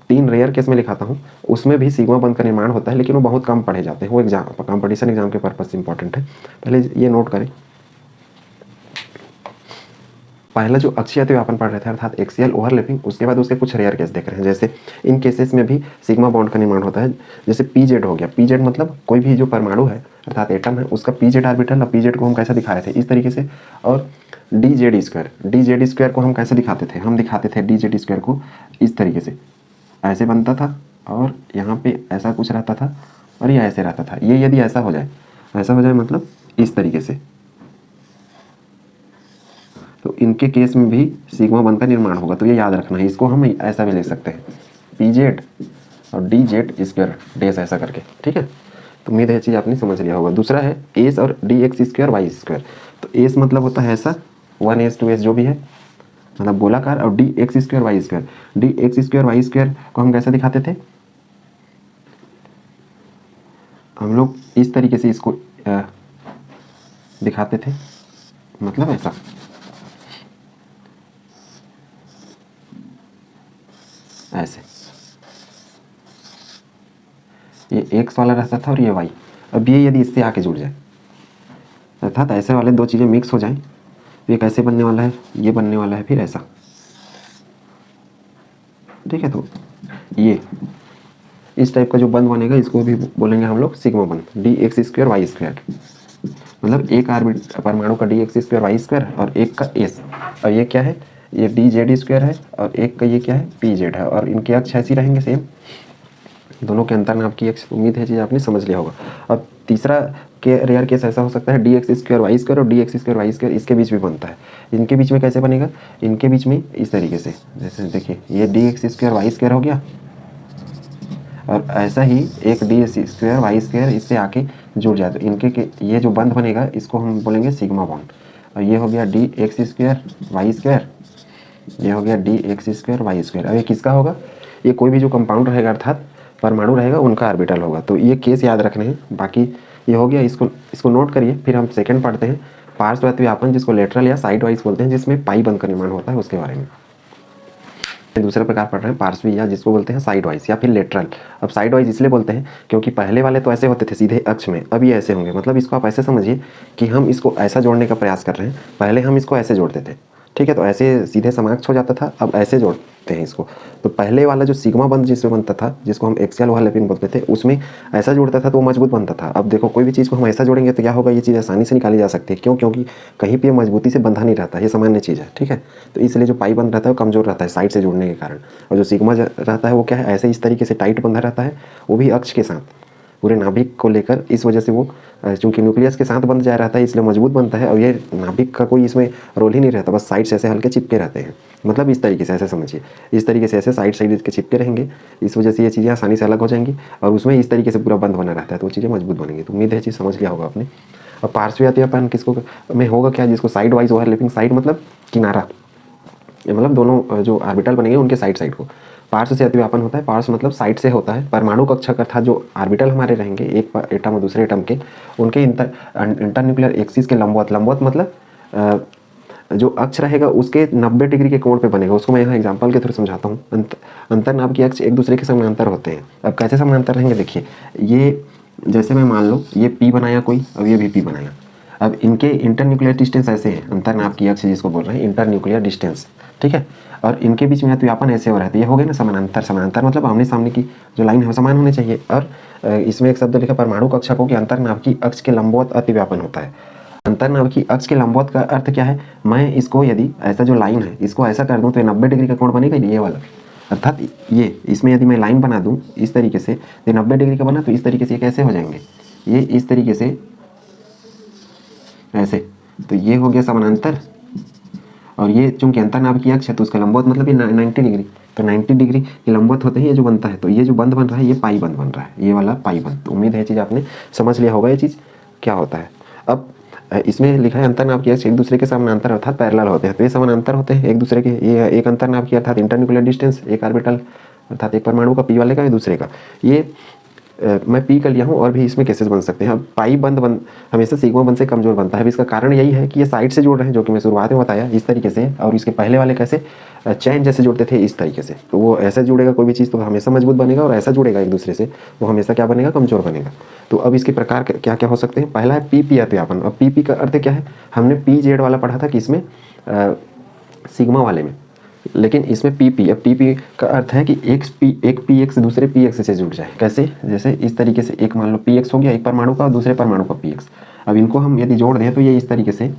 3 रेयर केस में लिखाता हूँ, उसमें भी सिग्मा बंध का निर्माण होता है, लेकिन वो बहुत कम पढ़े जाते हैं, वो एग्जाम कंपटीशन एग्जाम के पर्पज से इंपॉर्टेंट है। पहले ये नोट करें। पहला जो अक्षीय अतिव्यापन पढ़ रहे थे अर्थात एक्सियल ओवरलैपिंग, उसके बाद उसके कुछ रेयर केस देख रहे हैं। जैसे इन केसेस में भी सिग्मा बॉन्ड का निर्माण होता है। जैसे पी जेड हो गया, पी जेड मतलब कोई भी जो परमाणु है अर्थात एटम है, उसका पी जेड ऑर्बिटल, और पी जेड को हम कैसे दिखाए थे, इस तरीके से। और डी जेड स्क्वायर को हम कैसे दिखाते थे, हम दिखाते थे डी जेड स्क्वायर को इस तरीके से, ऐसे बनता था और यहाँ पे ऐसा कुछ रहता था और ये ऐसे रहता था। ये यदि ऐसा हो जाए मतलब इस तरीके से, तो इनके केस में भी सिग्मा बंध का निर्माण होगा। तो ये याद रखना है, इसको हम ऐसा भी लिख सकते हैं, पी जेड और डी जेड स्क्वायर डेस ऐसा करके, ठीक है। तो उम्मीद है ये चीज़ आपने समझ लिया होगा। दूसरा है एस और D X square Y square. तो एस मतलब होता है ऐसा 1s 2s जो भी है, मतलब गोलाकार, और D X square Y square, D X square Y square को हम कैसे दिखाते थे, हम लोग इस तरीके से इसको दिखाते थे, मतलब ऐसा, ऐसे ये एक्स वाला रहता था और ये वाई। अब ये यदि इससे आके जुड़ जाए अर्थात ऐसे वाले दो चीज़ें मिक्स हो जाएं तो ये कैसे बनने वाला है, ये बनने वाला है फिर ऐसा, ठीक है। तो ये इस टाइप का जो बंध बनेगा इसको भी बोलेंगे हम लोग सिग्मा बंध, dx² y²। मतलब एक परमाणु का dx² y² और एक का s, और ये क्या है, ये dz² है और एक का ये क्या है pz है, और इनके अक्ष ऐसे रहेंगे सेम, दोनों के अंतर नाप की अक्ष। उम्मीद है चीज़ आपने समझ लिया होगा। अब तीसरा के रेयर केस ऐसा हो सकता है dx² y² और dx² y² इसके बीच में बनता है। इनके बीच में कैसे बनेगा, इनके बीच में इस तरीके से, जैसे देखिए ये dx² y² हो गया, और ऐसा ही एक dx² y² इससे आके जुड़ जाए, तो इनके ये जो बंध बनेगा इसको हम बोलेंगे सिग्मा बॉन्ड। और ये हो गया dx² y², ये हो गया dx² y²। अब ये किसका होगा, ये कोई भी जो कंपाउंड रहेगा अर्थात परमाणु रहेगा उनका ऑर्बिटल होगा। तो ये केस याद रखने हैं, बाकी ये हो गया, इसको नोट करिए। फिर हम सेकंड पढ़ते हैं पार्श्व व्यापन, जिसको लेटरल या साइड वाइज बोलते हैं, जिसमें पाई बंध का निर्माण होता है, उसके बारे में। दूसरा प्रकार पढ़ रहे हैं पार्श्वी, या जिसको बोलते हैं साइड वाइज या फिर लेटरल। अब साइड वाइज इसलिए बोलते हैं क्योंकि पहले वाले तो ऐसे होते थे सीधे अक्ष में, अब ये ऐसे होंगे। मतलब इसको आप ऐसे समझिए कि हम इसको ऐसा जोड़ने का प्रयास कर रहे हैं, पहले हम इसको ऐसे जोड़ते थे, ठीक है, तो ऐसे सीधे समाक्ष हो जाता था, अब ऐसे जोड़ते हैं इसको। तो पहले वाला जो सिग्मा बंध जिसमें बनता था, जिसको हम एक्सियल ओवरलैपिंग बोलते थे, उसमें ऐसा जोड़ता था तो वो मजबूत बनता था। अब देखो कोई भी चीज़ को हम ऐसा जोड़ेंगे तो क्या होगा, ये चीज़ आसानी से निकाली जा सकती है। क्यों, क्योंकि कहीं पर मजबूती से बंधा नहीं रहता, ये सामान्य चीज़ है, ठीक है। तो इसलिए जो पाई बंध रहता है वो कमजोर रहता है साइड से जुड़ने के कारण, और जो सिग्मा रहता है वो क्या है, ऐसे इस तरीके से टाइट बंधा रहता है, वो भी अक्ष के साथ पूरे नाभिक को लेकर। इस वजह से वो चूंकि न्यूक्लियस के साथ बंध जाया रहता है इसलिए मजबूत बनता है, और ये नाभिक का कोई इसमें रोल ही नहीं रहता, बस साइड से ऐसे हल्के चिपके रहते हैं। मतलब इस तरीके से ऐसे समझिए, इस तरीके से ऐसे साइड के चिपके रहेंगे, इस वजह से ये चीज़ें आसानी से अलग हो जाएंगी, और उसमें इस तरीके से पूरा बंद बना रहता है, तो वो चीज़ें मजबूत बनेंगी। तो उम्मीद है चीज़ समझ लिया होगा आपने। और पार्श्व अतिव्यापन किसको में होगा क्या, जिसको साइड वाइज ओवरलैपिंग, साइड मतलब किनारा, मतलब दोनों जो ऑर्बिटल बनेंगे उनके साइड को पार्श्व से अतिव्यापन होता है। पार्श्व मतलब साइड से होता है। परमाणु कक्षक अर्थात जो ऑर्बिटल हमारे रहेंगे एक एटम और दूसरे एटम के, उनके इंटरन्यूक्लियर एक्सिस के लंबवत, लंबवत मतलब जो अक्ष रहेगा उसके 90 डिग्री के कोण पे बनेगा। उसको मैं यहाँ एग्जांपल के थ्रू समझाता हूँ। अंतर्नाभ के अक्ष एक दूसरे के समानांतर होते हैं। अब कैसे समानांतर रहेंगे, देखिए ये जैसे मैं मान लो ये P बनाया कोई, अब ये भी P बनाया। अब इनके इंटरन्यूक्लियर डिस्टेंस ऐसे है, अंतर्नाभ की अक्ष जिसको बोल रहे हैं इंटरन्यूक्लियर डिस्टेंस, ठीक है। और इनके बीच में अतिव्यापन ऐसे हो रहा है, ये हो गए ना समानांतर। समानांतर मतलब आमने सामने की जो लाइन है समान होनी चाहिए। और इसमें एक शब्द लिखा परमाणु कक्षकों के अंतर्नाभ की अक्ष के लंबवत अतिव्यापन होता है। अंतर्नाभ की अक्ष के लंबवत का अर्थ क्या है, मैं इसको यदि ऐसा जो लाइन है इसको ऐसा कर दूं तो 90 डिग्री का कोण बनेगा ये वाला, अर्थात ये इसमें यदि मैं लाइन बना दूं इस तरीके से तो 90 डिग्री का बना, तो इस तरीके से ये कैसे हो जाएंगे, ये इस तरीके से ऐसे, तो ये हो गया समानांतर। और ये चूंकि अंतर्नाभ की अक्ष है तो उसका लंबवत मतलब ये 90 डिग्री, तो 90 डिग्री ये लंबवत होते हैं ये जो बनता है। तो ये जो बंध बन रहा है ये पाई बंध बन रहा है, ये वाला पाई बंध। तो उम्मीद है चीज़ आपने समझ लिया होगा ये चीज़ क्या होता है। अब इसमें लिखा है अंतर्नाभ की अक्ष एक दूसरे के समानांतर अर्थात पैरेलल होते हैं, तो ये समानांतर होते हैं एक दूसरे के। ये एक अंतर्नाभ की अर्थात इंटरन्यूक्लियर डिस्टेंस, एक ऑर्बिटल अर्थात एक परमाणु का P वाले का दूसरे का, ये मैं P कर लिया हूँ। और भी इसमें केसेस बन सकते हैं। अब पाई बंध हमेशा सिग्मा बंध से कमजोर बनता है। इसका कारण यही है कि ये साइड से जुड़ रहे हैं, जो कि मैं शुरुआत में बताया इस तरीके से, और इसके पहले वाले कैसे चैन जैसे जुड़ते थे इस तरीके से। तो वो ऐसे जुड़ेगा कोई भी चीज़ तो हमेशा मजबूत बनेगा, और ऐसा जुड़ेगा एक दूसरे से वो हमेशा क्या बनेगा, कमजोर बनेगा। तो अब इसके प्रकार क्या क्या हो सकते हैं। पहला है PP अतिव्यापन। अब PP का अर्थ क्या है, हमने PZ वाला पढ़ा था कि इसमें सिग्मा वाले में, लेकिन इसमें PP। अब PP का अर्थ है कि एक PX दूसरे PX से जुड़ जाए। कैसे, जैसे इस तरीके से, एक मान लो PX हो गया एक परमाणु का और दूसरे परमाणु का PX। अब इनको हम यदि जोड़ दें तो ये इस तरीके से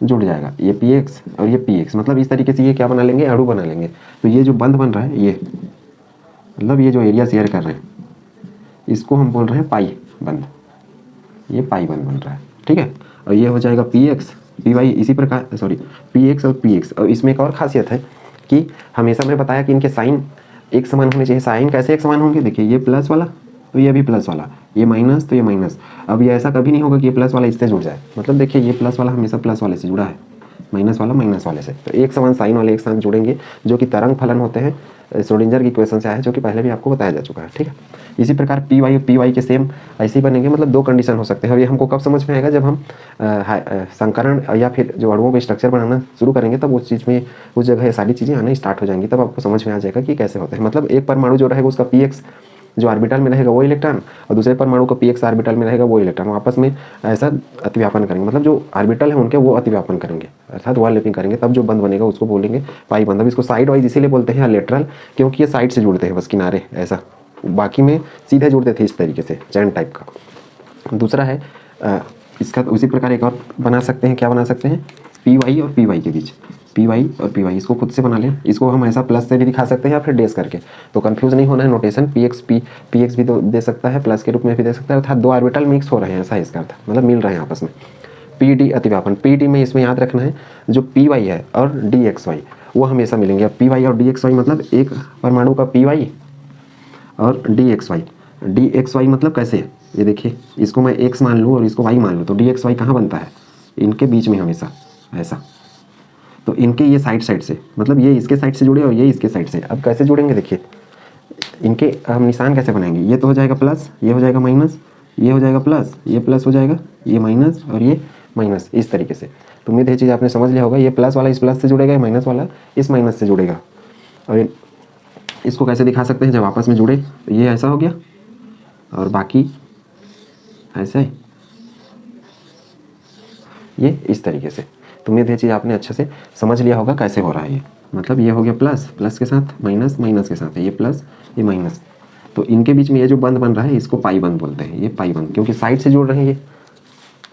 जुड़ जाएगा, ये PX और ये PX, मतलब इस तरीके से ये क्या बना लेंगे, अणु बना लेंगे। तो ये जो बंध बन रहा है ये मतलब ये जो एरिया शेयर कर रहे हैं इसको हम बोल रहे हैं पाई बंध, ये पाई बंध बन रहा है, ठीक है। और ये हो जाएगा PX PY, इसी प्रकार PX और PX। और इसमें एक और खासियत है कि हमेशा मैं बताया कि इनके साइन एक समान होने चाहिए। साइन कैसे एक समान होंगे, देखिए ये प्लस वाला तो ये भी प्लस वाला, ये माइनस तो ये माइनस। अब ये ऐसा कभी नहीं होगा कि ये प्लस वाला इससे जुड़ जाए, मतलब देखिए ये प्लस वाला हमेशा प्लस वाले से जुड़ा है, माइनस वाला माइनस वाले से। तो एक समान साइन वाले एक साथ जुड़ेंगे, जो कि तरंग फलन होते हैं, श्रोडिंगर की इक्वेशन से आया है, जो कि पहले भी आपको बताया जा चुका है, ठीक है। इसी प्रकार PY के सेम ऐसे ही बनेंगे, मतलब दो कंडीशन हो सकते हैं। और ये हमको कब समझ में आएगा, जब हम संकरण या फिर जो अणुओं का स्ट्रक्चर बनाना शुरू करेंगे, तब उस चीज़ में उस जगह ये सारी चीज़ें आना स्टार्ट हो जाएंगी, तब आपको समझ में आ जाएगा कि कैसे होते हैं। मतलब एक परमाणु जो रहेगा उसका PX जो ऑर्बिटल में रहेगा वो इलेक्ट्रॉन, और दूसरे परमाणु का PX ऑर्बिटल में रहेगा वो इलेक्ट्रॉन, आपस में ऐसा अतिव्यापन करेंगे। मतलब जो ऑर्बिटल है उनके वो अतिव्यापन करेंगे अर्थात ओवरलैपिंग करेंगे, तब जो बंध बनेगा उसको बोलेंगे पाई बंध। अब इसको साइड वाइज इसीलिए बोलते हैं या लेटरल, क्योंकि ये साइड से जुड़ते हैं बस किनारे ऐसा, बाकी में सीधे जोड़ते थे इस तरीके से, चैन टाइप का। दूसरा है इसका उसी प्रकार एक और बना सकते हैं, क्या बना सकते हैं, पी वाई और पी वाई के बीच, पी वाई और पी वाई, इसको खुद से बना लें। इसको हम ऐसा प्लस से भी दिखा सकते हैं या फिर डेस करके, तो कंफ्यूज नहीं होना है। नोटेशन पी एक्स भी तो दे सकता है, प्लस के रूप में भी दे सकता है, अर्थात दो ऑर्बिटल मिक्स हो रहे हैं, ऐसा है इसका अर्थ, मतलब मिल रहे हैं आपस में। पी डी अतिव्यापन, पी डी में इसमें याद रखना है जो पी वाई है और डी एक्स वाई वो हमेशा मिलेंगे। अब पी वाई और डी एक्स वाई मतलब एक परमाणु का पी वाई और D X Y. D X Y मतलब कैसे, ये देखिए, इसको मैं एक्स मान लूँ और इसको वाई मान लूँ, तो डी एक्स वाई कहाँ बनता है, इनके बीच में हमेशा ऐसा। तो इनके ये साइड से, मतलब ये इसके साइड से जुड़े और ये इसके साइड से। अब कैसे जुड़ेंगे देखिए, इनके हम निशान कैसे बनाएंगे, ये तो हो जाएगा प्लस, ये हो जाएगा माइनस, ये हो जाएगा प्लस, ये प्लस हो जाएगा, ये माइनस और ये माइनस, इस तरीके से। तो उम्मीद है चीज़ आपने समझ लिया होगा। ये प्लस वाला इस प्लस से जुड़ेगा, ये माइनस वाला इस माइनस से जुड़ेगा। और इसको कैसे दिखा सकते हैं, जब आपस में जुड़े तो ये ऐसा हो गया और बाकी ऐसे ये इस तरीके से। तो उम्मीद है चीज़ आपने अच्छे से समझ लिया होगा कैसे हो रहा है ये। मतलब ये हो गया प्लस, प्लस के साथ माइनस, माइनस के साथ है ये प्लस, ये माइनस। तो इनके बीच में ये जो बंध बन रहा है इसको पाई बंध बोलते हैं, ये पाई बंध, क्योंकि साइड से जुड़ रहे हैं ये,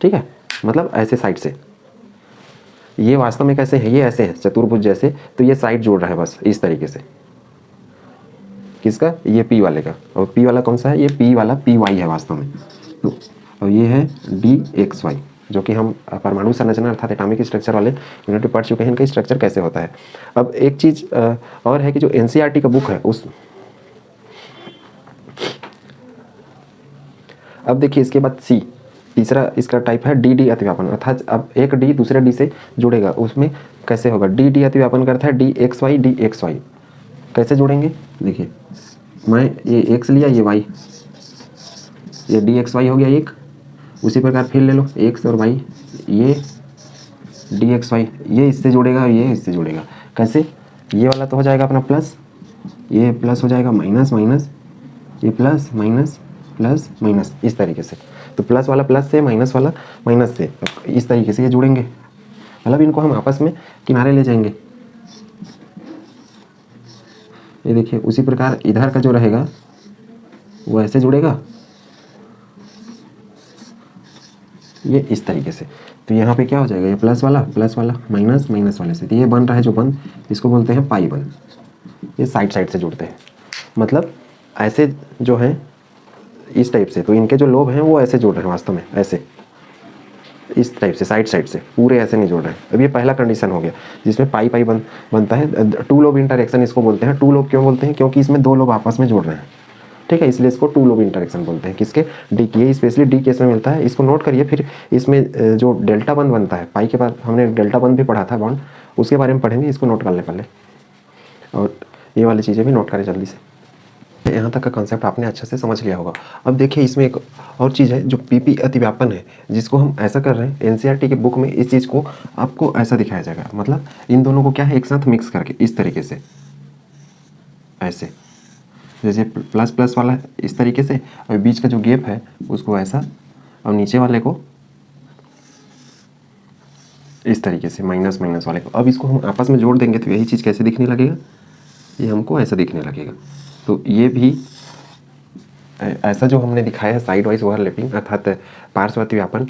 ठीक है, मतलब ऐसे साइड से। ये वास्तव में कैसे है, ये ऐसे है चतुर्भुज जैसे, तो ये साइड जोड़ रहा है बस इस तरीके से। किसका, ये पी वाले का। और पी वाला कौन सा है, ये पी वाला पी वाई है वास्तव में। तो और ये है डी एक्स वाई, जो कि हम परमाणु संरचना अर्थात एटॉमिक स्ट्रक्चर वाले यूनिट में पढ़ चुके हैं, इनका स्ट्रक्चर कैसे होता है। अब एक चीज़ और है कि जो एनसीईआरटी का बुक है उस, अब देखिए इसके बाद सी, तीसरा इसका टाइप है डी डी अतिव्यापन, अर्थात अब एक डी दूसरे डी से जुड़ेगा, उसमें कैसे होगा, डी डी अतिव्यापन करता है डी एक्स वाई। कैसे जुड़ेंगे देखिए, मैं ये एक्स लिया, ये वाई, ये डी एक्स वाई हो गया एक। उसी प्रकार फिर ले लो एक्स और वाई, ये डी एक्स वाई, ये इससे जुड़ेगा, ये इससे जुड़ेगा। कैसे, ये वाला तो हो जाएगा अपना प्लस, ये प्लस हो जाएगा माइनस माइनस, ये प्लस माइनस प्लस माइनस, इस तरीके से। तो प्लस वाला प्लस से, माइनस वाला माइनस से, इस तरीके से ये जुड़ेंगे। मतलब इनको हम आपस में किनारे ले जाएंगे। ये देखिए उसी प्रकार इधर का जो रहेगा वो ऐसे जुड़ेगा, ये इस तरीके से। तो यहाँ पे क्या हो जाएगा, ये प्लस वाला माइनस माइनस वाले से, तो ये बन रहा है जो बंध, इसको बोलते हैं पाई बंध। ये साइड से जुड़ते हैं, मतलब ऐसे जो हैं इस टाइप से। तो इनके जो लोब हैं वो ऐसे जुड़ रहे हैं वास्तव में, ऐसे इस टाइप से, साइड से, पूरे ऐसे नहीं जुड़ रहे हैं। अब ये पहला कंडीशन हो गया जिसमें पाई बनता है। टू लोब इंटरेक्शन इसको बोलते हैं। टू लोब क्यों बोलते हैं, क्योंकि इसमें दो लोब आपस में जुड़ रहे हैं, ठीक है, इसलिए इसको टू लोब इंटरेक्शन बोलते हैं। किसके, डी की, ये स्पेशली डी केस में मिलता है। इसको नोट करिए। फिर इसमें जो डेल्टा बंध बनता है पाई के बाद, हमने डेल्टा बंध भी पढ़ा था बॉन्ड, उसके बारे में पढ़ेंगे, इसको नोट कर ले पहले, और ये वाली चीज़ें भी नोट करें जल्दी से। यहाँ तक का कॉन्सेप्ट आपने अच्छे से समझ लिया होगा। अब देखिए इसमें एक और चीज़ है जो पीपी अतिव्यापन है, जिसको हम ऐसा कर रहे हैं एनसीईआरटी के बुक में, इस चीज़ को आपको ऐसा दिखाया जाएगा। मतलब इन दोनों को क्या है, एक साथ मिक्स करके इस तरीके से, ऐसे जैसे प्लस प्लस वाला इस तरीके से, और बीच का जो गैप है उसको ऐसा, और नीचे वाले को इस तरीके से माइनस माइनस वाले को। अब इसको हम आपस में जोड़ देंगे तो यही चीज़ कैसे दिखने लगेगा, ये हमको ऐसा दिखने लगेगा। तो ये भी ऐसा जो हमने दिखाया है साइड वाइज ओवरलैपिंग अर्थात पार्श्व अतिव्यापन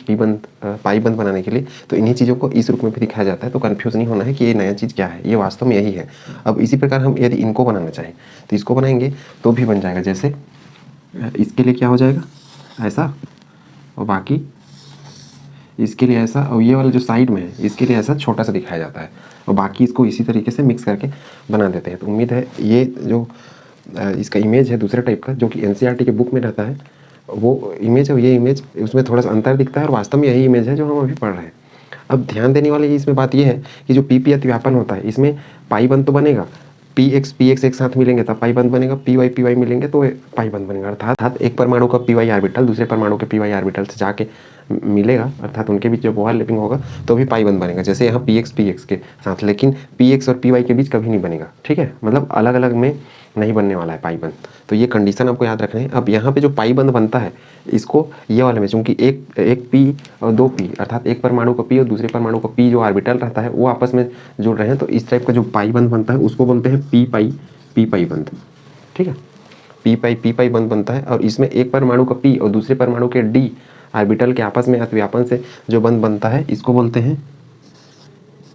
पाई बंध बनाने के लिए, तो इन्हीं चीज़ों को इस रूप में भी दिखाया जाता है। तो कंफ्यूज नहीं होना है कि ये नया चीज़ क्या है, ये वास्तव में यही है। अब इसी प्रकार हम यदि इनको बनाना चाहें तो इसको बनाएंगे तो भी बन जाएगा। जैसे इसके लिए क्या हो जाएगा, ऐसा, और बाकी इसके लिए ऐसा, और ये वाला जो साइड में है इसके लिए ऐसा छोटा सा दिखाया जाता है, और बाकी इसको इसी तरीके से मिक्स करके बना देते हैं। तो उम्मीद है ये जो इसका इमेज है दूसरे टाइप का जो कि एनसीईआरटी के बुक में रहता है, वो इमेज और ये इमेज उसमें थोड़ा सा अंतर दिखता है, और वास्तव में यही इमेज है जो हम अभी पढ़ रहे हैं। अब ध्यान देने वाली इसमें बात ये है कि जो पीपी अतिव्यापन होता है इसमें पाई बंध तो बनेगा, पी एक्स एक साथ मिलेंगे तब पाई बंध बनेगा, पी वाई मिलेंगे तो पाई बंध बनेगा। अर्थात एक परमाणु का पी वाई ऑर्बिटल दूसरे परमाणु के पी वाई ऑर्बिटल से जाके मिलेगा, अर्थात उनके बीच जब ओवरलैपिंग होगा तो भी पाई बंध बनेगा। जैसे यहाँ पी एक्स के साथ, लेकिन पी एक्स और पी वाई के बीच कभी नहीं बनेगा, ठीक है, मतलब अलग अलग में नहीं बनने वाला है पाई बंध। तो ये कंडीशन आपको याद रखना है। अब यहाँ पे जो पाई बंध बनता है इसको ये वाले में, चूंकि एक पी और दो पी अर्थात एक परमाणु का पी और दूसरे परमाणु का पी जो ऑर्बिटल रहता है वो आपस में जुड़ रहे हैं, तो इस टाइप का जो पाई बंध बनता है उसको बोलते हैं पी पाई बंध, ठीक है। पी पाई बंध बनता है और इसमें एक परमाणु का पी और दूसरे परमाणु के डी ऑर्बिटल के आपस में अतिव्यापन से जो बंध बनता है इसको बोलते हैं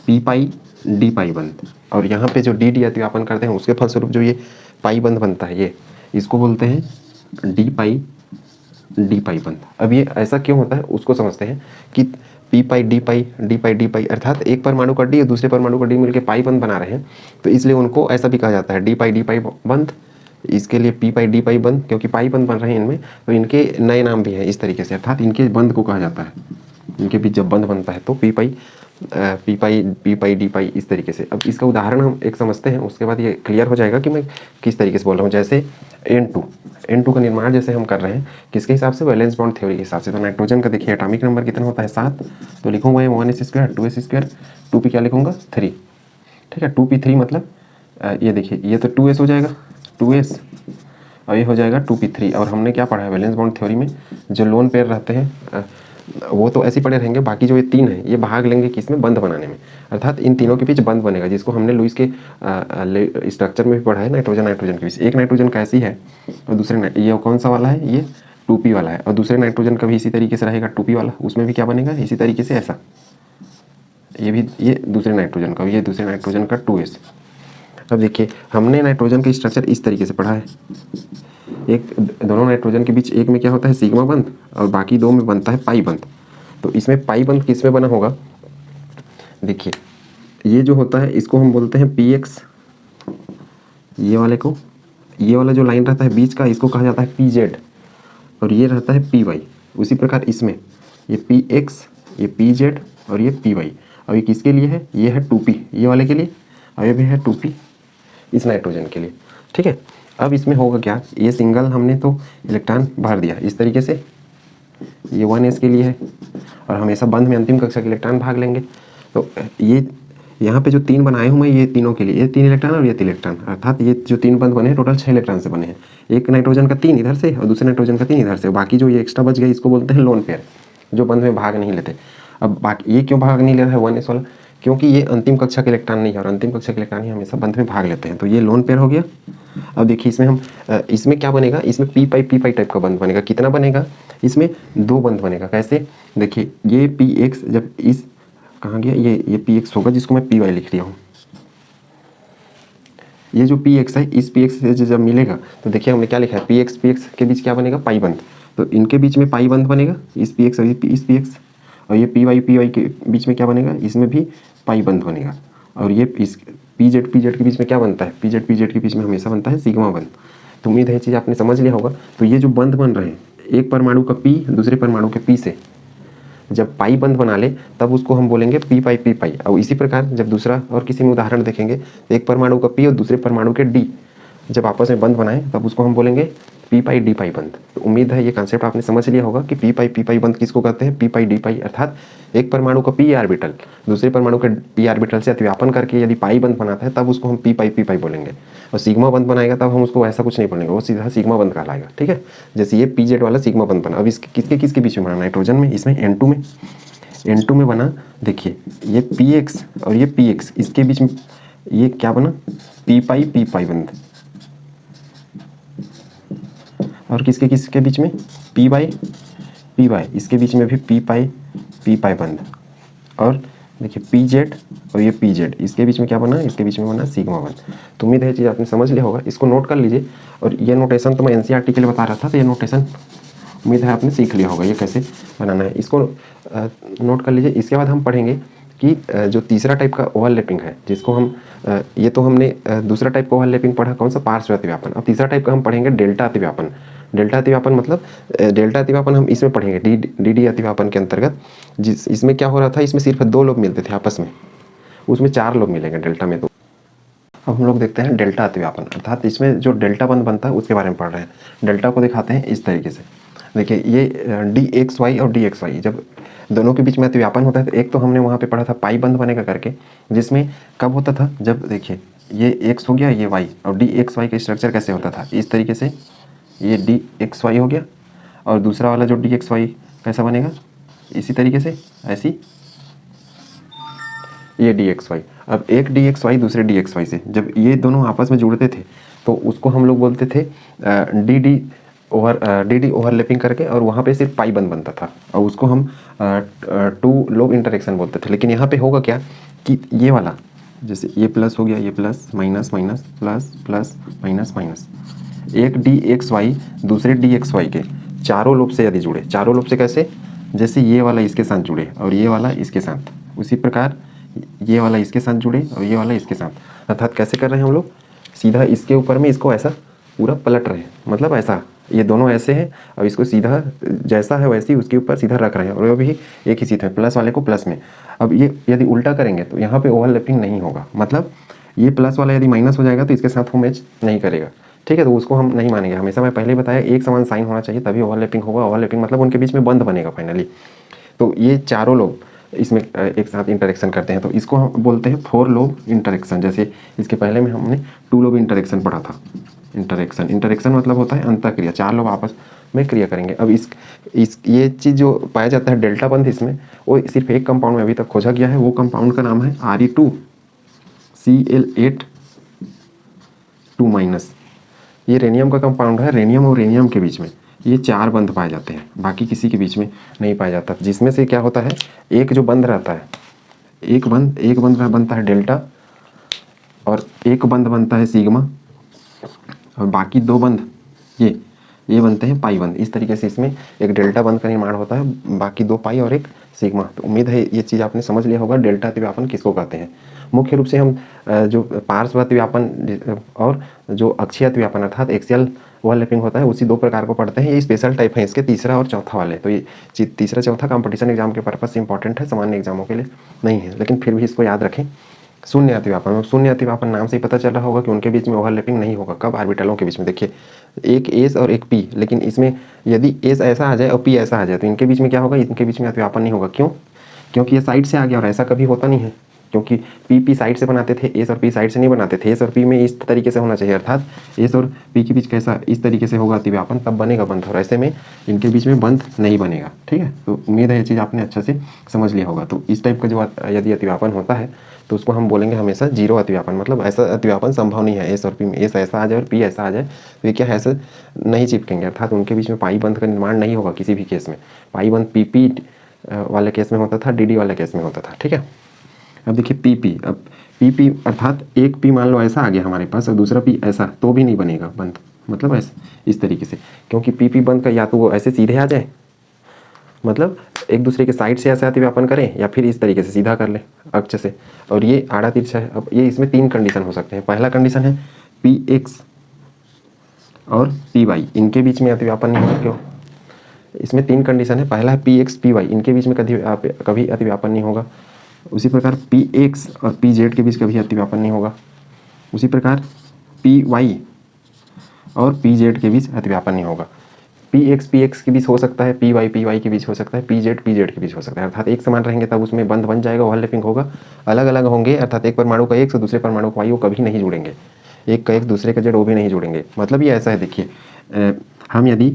पी पाई डी पाई बंध। और यहाँ पे जो डी डी अतिव्यापन करते हैं उसके फलस्वरूप जो ये पाई बंध बनता है ये इसको बोलते हैं डी पाई बंध। अब ये ऐसा क्यों होता है उसको समझते हैं कि पी पाई डी पाई अर्थात एक परमाणु का डी और दूसरे परमाणु का डी मिलकर पाई बंध बना रहे हैं, तो इसलिए उनको ऐसा भी कहा जाता है डी पाई बंध। इसके लिए पी पाई डी पाई बंध, क्योंकि पाई बंध बन रहे हैं इनमें, तो इनके नए नाम भी हैं इस तरीके से, अर्थात इनके बंध को कहा जाता है। इनके बीच जब बंध बनता है तो पी पाई डी पाई इस तरीके से। अब इसका उदाहरण हम एक समझते हैं, उसके बाद ये क्लियर हो जाएगा कि मैं किस तरीके से बोल रहा हूँ। जैसे N2 का निर्माण जैसे हम कर रहे हैं किसके हिसाब से, वैलेंस बॉन्ड थ्योरी के हिसाब से। तो नाइट्रोजन का देखिए एटॉमिक नंबर कितना होता है 7, तो लिखूंगा ये 1s² 2s², 2p क्या लिखूंगा 3, ठीक है। 2p3 मतलब ये देखिए ये तो 2s हो जाएगा 2s और ये हो जाएगा 2p3। और हमने क्या पढ़ा है वैलेंस बॉन्ड थ्योरी में, जो लोन पेयर रहते हैं वो तो ऐसे पड़े रहेंगे, बाकी जो ये 3 है ये भाग लेंगे किसमें, बंध बनाने में, अर्थात इन तीनों के बीच बंध बनेगा, जिसको हमने लुईस के स्ट्रक्चर में भी पढ़ा है नाइट्रोजन के बीच। एक नाइट्रोजन का ऐसी है और दूसरे ये कौन सा वाला है, ये 2p वाला है, और दूसरे नाइट्रोजन का भी इसी तरीके से रहेगा 2p वाला, उसमें भी क्या बनेगा इसी तरीके से ऐसा, ये भी ये दूसरे नाइट्रोजन का, ये दूसरे नाइट्रोजन का 2s। अब देखिए हमने नाइट्रोजन का स्ट्रक्चर इस तरीके से पढ़ा है, एक दोनों नाइट्रोजन के बीच एक में क्या होता है सिग्मा बंध और बाकी दो में बनता है पाई बंध। तो इसमें पाई बंध किस में बना होगा, देखिए ये जो होता है इसको हम बोलते हैं px, ये वाले को, ये वाला जो लाइन रहता है बीच का इसको कहा जाता है pz और ये रहता है py। उसी प्रकार इसमें ये px, ये pz और ये py। और ये किसके लिए है, ये है 2p ये वाले के लिए और ये भी है 2p इस नाइट्रोजन के लिए, ठीक है। अब इसमें होगा क्या, ये सिंगल हमने तो इलेक्ट्रॉन भर दिया इस तरीके से, ये 1s के लिए है और हमेशा बंध में अंतिम कक्षा के इलेक्ट्रॉन भाग लेंगे। तो ये यहाँ पे जो 3 बनाए हूँ मैं ये तीनों के लिए, ये 3 इलेक्ट्रॉन और ये 3 इलेक्ट्रॉन, अर्थात ये जो 3 बंध बने हैं टोटल 6 इलेक्ट्रॉन से बने हैं। एक नाइट्रोजन का 3 इधर से और दूसरे नाइट्रोजन का 3 इधर से, बाकी जो ये एक्स्ट्रा बच गया इसको बोलते हैं लोन पेयर, जो बंध में भाग नहीं लेते। अब बाकी ये क्यों भाग नहीं ले रहा है 1s वाला, क्योंकि ये अंतिम कक्षा के इलेक्ट्रॉन नहीं है और अंतिम कक्षा के इलेक्ट्रॉन ही हमेशा बंध में भाग लेते हैं, तो ये लोन पेयर हो गया। अब देखिए इसमें हम इसमें क्या बनेगा, इसमें पी पाई टाइप का बंध बनेगा। कितना बनेगा, इसमें 2 बंध बनेगा। कैसे, देखिए ये px जब इस कहाँ गया, ये px होगा जिसको मैं py लिख लिया हूँ। ये जो px है इस px से जब मिलेगा तो देखिए हमने क्या लिखा है, px के बीच क्या बनेगा पाई बंध, तो इनके बीच में पाई बंध बनेगा इस px और इस px, और ये py के बीच में क्या बनेगा, इसमें भी पाई बंध बनेगा। और ये इस pz के बीच में क्या बनता है, pz के बीच में हमेशा बनता है सिग्मा बंध। तो उम्मीद है ये चीज़ आपने समझ लिया होगा। तो ये जो बंध बन रहे हैं, एक परमाणु का p दूसरे परमाणु के p से जब पाई बंध बना ले तब उसको हम बोलेंगे पी पाई। और इसी प्रकार जब दूसरा और किसी में उदाहरण देखेंगे, एक परमाणु का p और दूसरे परमाणु के d जब आपस में बंध बनाए तब उसको हम बोलेंगे पी पाई बंध। तो उम्मीद है ये कॉन्सेप्ट आपने समझ लिया होगा कि पी पाई बंध किसको कहते हैं, पी पाई, अर्थात एक परमाणु का पी ऑर्बिटल दूसरे परमाणु के पी ऑर्बिटल से अतिव्यापन करके यदि पाई बंध बनाता है तब उसको हम पी पाई बोलेंगे। और सिग्मा बंध बनाएगा तब हम उसको ऐसा कुछ नहीं बोलेंगे, वो सीधा सिग्मा बंध कहलाएगा, ठीक है। जैसे ये pz वाला सिग्मा बंध बना। अब इसके किसके बीच में बना, नाइट्रोजन में, इसमें N2 में बना। देखिए ये px और ये px इसके बीच में ये क्या बना, पी पाई बंध। और किसके बीच में, पी वाई इसके बीच में भी पी पाई बंध। और देखिए pz और ये pz इसके बीच में क्या बना, इसके बीच में बना सिग्मा बंध। तो उम्मीद है ये चीज़ आपने समझ लिया होगा, इसको नोट कर लीजिए। और ये नोटेशन तो मैं एनसीईआरटी के लिए बता रहा था, तो ये नोटेशन उम्मीद है आपने सीख लिया होगा ये कैसे बनाना है, इसको नोट कर लीजिए। इसके बाद हम पढ़ेंगे कि जो तीसरा टाइप का ओवरलैपिंग है, जिसको हम ये तो हमने दूसरा टाइप का ओवरलैपिंग पढ़ा, कौन सा, पार्श्व अतिव्यापन। अब तीसरा टाइप का हम पढ़ेंगे डेल्टा अतिव्यापन। डेल्टा अतिव्यापन मतलब डेल्टा अतिव्यापन हम इसमें पढ़ेंगे डी अतिव्यापन के अंतर्गत। इसमें क्या हो रहा था, इसमें सिर्फ 2 लोग मिलते थे आपस में, उसमें 4 लोग मिलेंगे डेल्टा में। तो अब हम लोग देखते हैं डेल्टा अतिव्यापन, अर्थात इसमें जो डेल्टा बंध बनता है उसके बारे में पढ़ रहे हैं। डेल्टा को दिखाते हैं इस तरीके से। देखिए ये dxy और dxy जब दोनों के बीच में अतिव्यापन होता है, तो एक तो हमने वहाँ पे पढ़ा था पाई बंध बनेगा करके, जिसमें कब होता था, जब देखिए ये x हो गया, ये y, और dxy का स्ट्रक्चर कैसे होता था, इस तरीके से ये dxy हो गया, और दूसरा वाला जो dxy कैसा बनेगा, इसी तरीके से, ऐसी ये dxy। अब एक dxy दूसरे dxy से जब ये दोनों आपस में जुड़ते थे तो उसको हम लोग बोलते थे डी डी ओवरलैपिंग करके, और वहाँ पे सिर्फ पाई बंद बनता था, और उसको हम टू लोब इंटरेक्शन बोलते थे। लेकिन यहाँ पे होगा क्या कि ये वाला, जैसे ये प्लस हो गया, ये plus minus minus plus plus minus minus, एक डी एक्स वाई दूसरे डी एक्स वाई के चारों लोब से यदि जुड़े, चारों लोब से कैसे, जैसे ये वाला इसके साथ जुड़े और ये वाला इसके साथ, उसी प्रकार ये वाला इसके साथ जुड़े और ये वाला इसके साथ, अर्थात कैसे कर रहे हैं हम लोग, सीधा इसके ऊपर में इसको ऐसा पूरा पलट रहे हैं, मतलब ऐसा, ये दोनों ऐसे हैं और इसको सीधा जैसा है वैसे ही उसके ऊपर सीधा रख रहे हैं, और वो भी एक ही चीज़ है, प्लस वाले को प्लस में। अब ये यदि उल्टा करेंगे तो यहाँ पे ओवरलैपिंग नहीं होगा, मतलब ये प्लस वाला यदि माइनस हो जाएगा तो इसके साथ वो मैच नहीं करेगा, ठीक है, तो उसको हम नहीं मानेंगे। हमेशा मैं पहले ही बताया एक समान साइन होना चाहिए तभी ओवरलैपिंग होगा। ओवरलैपिंग मतलब उनके बीच में बंध बनेगा फाइनली। तो ये चारों लोग इसमें एक साथ इंटरेक्शन करते हैं, तो इसको हम बोलते हैं फोर लोब इंटरेक्शन। जैसे इसके पहले में हमने टू लोब इंटरेक्शन पढ़ा था। इंटरेक्शन मतलब होता है अंतःक्रिया, चार लोग आपस में क्रिया करेंगे। अब इस ये चीज़ जो पाया जाता है डेल्टा बंध, इसमें वो सिर्फ एक कंपाउंड में अभी तक खोजा गया है, वो कंपाउंड का नाम है Re2Cl8 ये रेनियम का कंपाउंड है। रेनियम और रेनियम के बीच में ये चार बंध पाए जाते हैं, बाकी किसी के बीच में नहीं पाया जाता, जिसमें से क्या होता है, एक जो बंध रहता है, एक बंध बनता है डेल्टा, और एक बंध बनता है सिग्मा, और बाकी दो बंध ये बनते हैं पाई बंध। इस तरीके से इसमें एक डेल्टा बंध का निर्माण होता है, बाकी दो पाई और एक सिग्मा। तो उम्मीद है ये चीज़ आपने समझ लिया होगा डेल्टा अतिव्यापन किसको कहते हैं। मुख्य रूप से हम जो पार्श्व अतिव्यापन और जो अक्षीय अतिव्यापन अर्थात एक्सियल ओवरलैपिंग होता है उसी दो प्रकार को पढ़ते हैं। ये स्पेशल टाइप है इसके, तीसरा और चौथा वाले। तो ये तीसरा चौथा कंपटीशन एग्जाम के पर्पज से इंपॉर्टेंट है, सामान्य एग्जामों के लिए नहीं है, लेकिन फिर भी इसको याद रखें। शून्य अतिव्यापन, शून्य अतिव्यापन नाम से ही पता चल रहा होगा कि उनके बीच में ओवरलैपिंग नहीं होगा। कब, ऑर्बिटलों के बीच में। देखिए एक एस और एक पी, लेकिन इसमें यदि एस ऐसा आ जाए और पी ऐसा आ जाए तो इनके बीच में क्या होगा, इनके बीच में अतिव्यापन नहीं होगा। क्यों? क्योंकि ये साइड से आ गया, और ऐसा कभी होता नहीं है, क्योंकि पी साइड से बनाते थे, एस और पी साइड से नहीं बनाते थे। एस और पी में इस तरीके से होना चाहिए, अर्थात एस और पी के बीच कैसा, इस तरीके से होगा अतिव्यापन, तब बनेगा बंध, और ऐसे में इनके बीच में बंध नहीं बनेगा। ठीक है, तो उम्मीद है ये चीज़ आपने अच्छे से समझ लिया होगा। तो इस टाइप का जो यदि अतिव्यापन होता है तो उसको हम बोलेंगे हमेशा जीरो अतिव्यापन, मतलब ऐसा अतिव्यापन संभव नहीं है। एस और पी में एस ऐसा आ जाए और पी ऐसा आ जाए तो ये क्या है, ऐसे नहीं चिपकेंगे, अर्थात उनके बीच में पाई बंध का निर्माण नहीं होगा किसी भी केस में। पाई बंध पी वाले केस में होता था, डी वाले केस में होता था। ठीक है, अब देखिए पी, अब पी अर्थात एक पी मान लो ऐसा आ गया हमारे पास और दूसरा पी ऐसा, तो भी नहीं बनेगा बंध, मतलब ऐसे इस तरीके से, क्योंकि पी बंध का या तो वो ऐसे सीधे आ जाए, मतलब एक दूसरे के साइड से ऐसे अतिव्यापन करें, या फिर इस तरीके से सीधा कर ले अक्ष से, और ये आड़ा तिरछा है। अब ये इसमें तीन कंडीशन हो सकते हैं। पहला कंडीशन है पी एक्स और पी वाई, इनके बीच में अतिव्यापन नहीं होगा। क्यों? इसमें तीन कंडीशन है। पहला है पी एक्स पी वाई, इनके बीच में कभी अतिव्यापन नहीं होगा। उसी प्रकार पी एक्स और पी जेड के बीच कभी अतिव्यापन नहीं होगा। उसी प्रकार पी वाई और पी जेड के बीच अतिव्यापन नहीं होगा। पी एक्स के बीच हो सकता है, पी वाई के बीच हो सकता है, पी जेड के बीच हो सकता है, अर्थात एक समान रहेंगे तब उसमें बंध बन जाएगा, ओवरलैपिंग होगा। अलग अलग होंगे, अर्थात एक परमाणु का एक्स और दूसरे परमाणु का वाई, वो कभी नहीं जुड़ेंगे। एक का एक दूसरे का जेड, वो भी नहीं जुड़ेंगे। मतलब ये ऐसा है, देखिए हम यदि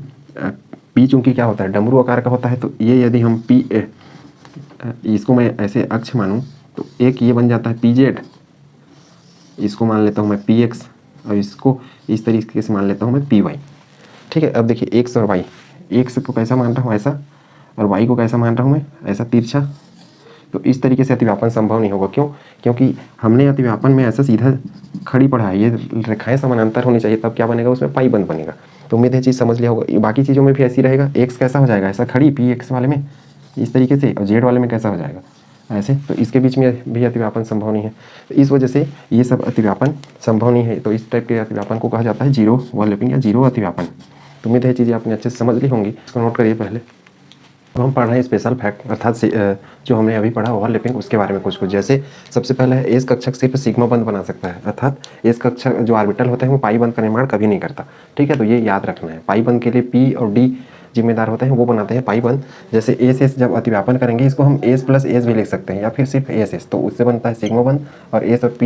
पी चूंकि क्या होता है, डमरू आकार का होता है, तो ये यदि हम पी इसको मैं ऐसे अक्ष मानूँ तो एक ये बन जाता है पी जेड, इसको मान लेता हूँ मैं पी एक्स, और इसको इस तरीके से मान लेता हूँ मैं पी वाई। ठीक है, अब देखिए एक्स और वाई, एक्स को कैसा मान रहा हूँ ऐसा, और वाई को कैसा मान रहा हूँ मैं ऐसा तिरछा। तो इस तरीके से अतिव्यापन संभव नहीं होगा। क्यों? क्योंकि हमने अतिव्यापन में ऐसा सीधा खड़ी पढ़ा है, ये रेखाएं समानांतर होनी चाहिए, तब क्या बनेगा, उसमें पाई बंध बनेगा। तो उम्मीद है चीज़ समझ लिया होगा। बाकी चीज़ों में भी ऐसी रहेगा, एक्स कैसा हो जाएगा ऐसा खड़ी पी एक्स वाले में इस तरीके से, और जेड वाले में कैसा हो जाएगा ऐसे, तो इसके बीच में भी अतिव्यापन संभव नहीं है। तो इस वजह से ये सब अतिव्यापन संभव नहीं है। तो इस टाइप के अतिव्यापन को कहा जाता है जीरो ओवरलैपिंग या जीरो अतिव्यापन। तो उम्मीद है चीज़ें आपने अच्छे से समझ ली होंगी, इसको नोट करिए पहले। अब हम पढ़ रहे हैं स्पेशल फैक्ट, अर्थात जो हमने अभी पढ़ा ओवरलैपिंग, उसके बारे में कुछ जैसे सबसे पहले है एस कक्षक सिर्फ सिग्मा बंध बना सकता है, अर्थात एस कक्षक जो ऑर्बिटल होते हैं वो पाई बंध का निर्माण कभी नहीं करता। ठीक है, तो ये याद रखना है। पाई बंध के लिए पी और डी जिम्मेदार होते हैं, वो बनाते हैं पाई बंध। जैसे एस जब अतिव्यापन करेंगे, इसको हम एस प्लस एस भी लिख सकते हैं, या फिर सिर्फ एस, तो उससे बनता है सिग्मा बंध। और एस और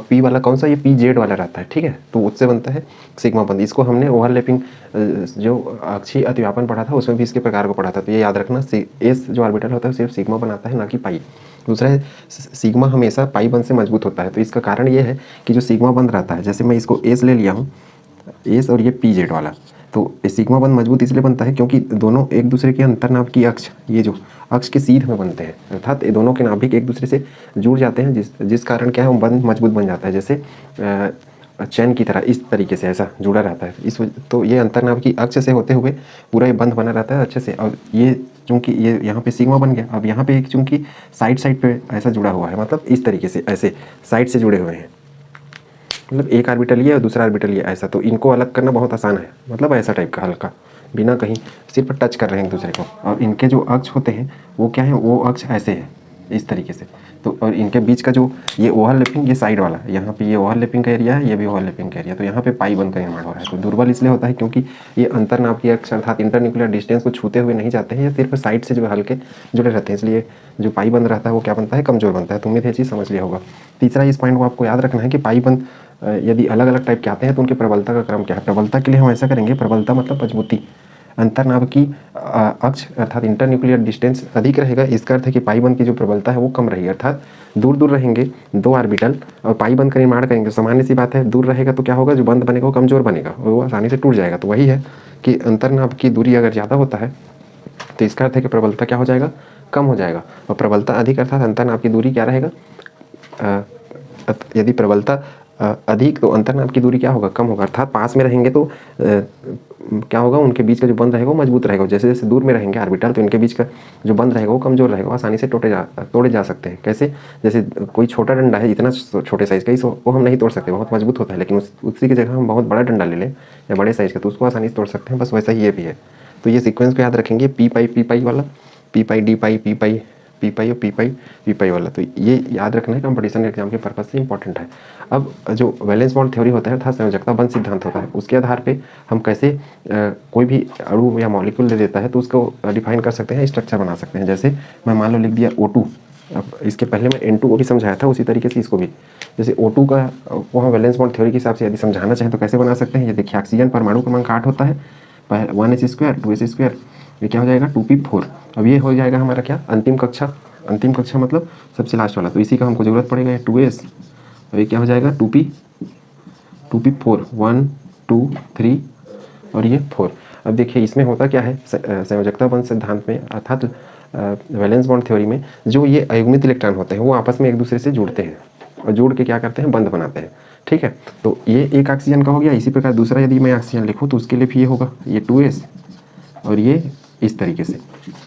पी वाला कौन सा, ये पी जेड वाला रहता है। ठीक है, तो उससे बनता है सिग्मा बंध। इसको हमने ओवरलैपिंग जो अक्षीय अतिव्यापन पढ़ा था उसमें भी इसके प्रकार को पढ़ा था, तो ये याद रखना। एस जो ऑर्बिटल होता है सिर्फ सिग्मा बनाता है, ना कि पाई। दूसरा है सिग्मा हमेशा पाई बंद से मजबूत होता है। तो इसका कारण ये है कि जो सिग्मा बंद रहता है, जैसे मैं इसको एस ले लिया हूँ, एस और ये पी जेड वाला, तो सिग्मा बंद मजबूत इसलिए बनता है क्योंकि दोनों एक दूसरे के अंतर्नाभ की अक्ष, ये जो अक्ष के सीध में बनते हैं, अर्थात ये दोनों के नाभिक एक दूसरे से जुड़ जाते हैं, जिस कारण क्या है वो बंद मजबूत बन जाता है। जैसे चैन की तरह इस तरीके से ऐसा जुड़ा रहता है। तो ये अंतर्नाभ की अक्ष से होते हुए पूरा ये बंद बना रहता है अच्छे से। और ये चूंकि ये यहाँ पे सिग्मा बन गया, अब यहाँ पे एक चूंकि साइड पे ऐसा जुड़ा हुआ है, मतलब इस तरीके से ऐसे साइड से जुड़े हुए हैं, मतलब एक ऑर्बिटल ये और दूसरा ऑर्बिटल ये ऐसा, तो इनको अलग करना बहुत आसान है, मतलब ऐसा टाइप का हल्का, बिना कहीं सिर्फ टच कर रहे हैं एक दूसरे को। और इनके जो अक्ष होते हैं वो क्या है, वो अक्ष ऐसे है इस तरीके से। तो और इनके बीच का जो ये ओवरलैपिंग, ये साइड वाला, यहाँ पे ये ओवरलैपिंग का एरिया है, ये भी ओवरलैपिंग का एरिया, तो यहाँ पे पाई बंद का निर्माण हो रहा है। तो दुर्बल इसलिए होता है क्योंकि ये अंतर्नाभ की अक्ष अर्थात इंटरन्यूक्लियर डिस्टेंस को छूते हुए नहीं जाते हैं, ये सिर्फ साइड से जो हल्के जुड़े रहते हैं, इसलिए जो पाई बंद रहता है वो क्या बनता है, कमजोर बनता है। तो उम्मीद है ये चीज़ समझ लिया होगा। तीसरा इस पॉइंट को आपको याद रखना है कि पाई बंद यदि अलग अलग टाइप के आते हैं तो उनकी प्रबलता का क्रम क्या है। प्रबलता के लिए हम ऐसा करेंगे, प्रबलता मतलब मजबूती, अंतर्नाभ की अक्ष अर्थात इंटरन्यूक्लियर डिस्टेंस अधिक रहेगा, इसका अर्थ है कि पाई बंद की जो प्रबलता है वो कम रहेगी, अर्थात दूर दूर रहेंगे दो ऑर्बिटल और पाई बंद का निर्माण करेंगे। सामान्य सी बात है, दूर रहेगा तो क्या होगा, जो बंद बनेगा वो कमजोर बनेगा और वो आसानी से टूट जाएगा। तो वही है कि अंतर्नाभ की दूरी अगर ज़्यादा होता है तो इसका अर्थ है कि प्रबलता क्या हो जाएगा, कम हो जाएगा। और प्रबलता अधिक अर्थात अंतर्नाभ की दूरी क्या रहेगा, यदि प्रबलता अधिक तो अंतर्नाभ की दूरी क्या होगा, कम होगा, अर्थात पास में रहेंगे तो क्या होगा, उनके बीच का जो बंध रहेगा वो मजबूत रहेगा। जैसे जैसे दूर में रहेंगे ऑर्बिटल तो इनके बीच का जो बंध रहेगा वो कमजोर रहेगा, आसानी से तोड़े जा सकते हैं। कैसे, जैसे कोई छोटा डंडा है, इतना छोटे साइज़ का, इसको हम नहीं तोड़ सकते, बहुत मजबूत होता है, लेकिन उसी की जगह हम बहुत बड़ा डंडा ले लें या बड़े साइज़ का तो उसको आसानी से तोड़ सकते हैं। बस वैसा ही ये भी है। तो ये सीक्वेंस को याद रखेंगे, पी पाई वाला, पी पाई डी पाई पी पाई और पी पाई वाला। तो ये याद रखना है, कंपटीशन एग्जाम के पर्पज से इंपॉर्टेंट है। अब जो वैलेंस बॉन्ड थ्योरी होता है अर्थात संयोजकता बंध सिद्धांत होता है, उसके आधार पे हम कैसे कोई भी अणु या मॉलिक्यूल ले देता है तो उसको डिफाइन कर सकते हैं, स्ट्रक्चर बना सकते हैं। जैसे मैं मान लो लिख दिया O2, अब इसके पहले मैं N2 को भी समझाया था, उसी तरीके से इसको भी, जैसे O2 का वो हम वैलेंस बॉन्ड थ्योरी के हिसाब से यदि समझाना चाहें तो कैसे बना सकते हैं। ये देखिए, ऑक्सीजन परमाणु क्रमांक 8 होता है, 1s² 2s², ये क्या हो जाएगा 2p4। अब ये हो जाएगा हमारा क्या, अंतिम कक्षा मतलब सबसे लास्ट वाला, तो इसी का हमको जरूरत पड़ेगा 2s, और ये क्या हो जाएगा 2p4, 1 2 3 और ये 4। अब देखिए इसमें होता क्या है, संयोजकता बंध सिद्धांत में अर्थात वैलेंस बॉन्ड थ्योरी में जो ये अयुग्मित इलेक्ट्रॉन होते हैं वो आपस में एक दूसरे से जुड़ते हैं और जुड़ के क्या करते हैं, बंध बनाते हैं। ठीक है, तो ये एक ऑक्सीजन का हो गया। इसी प्रकार दूसरा यदि मैं ऑक्सीजन लिखूँ तो उसके लिए भी ये होगा, ये 2s और ये इस तरीके से,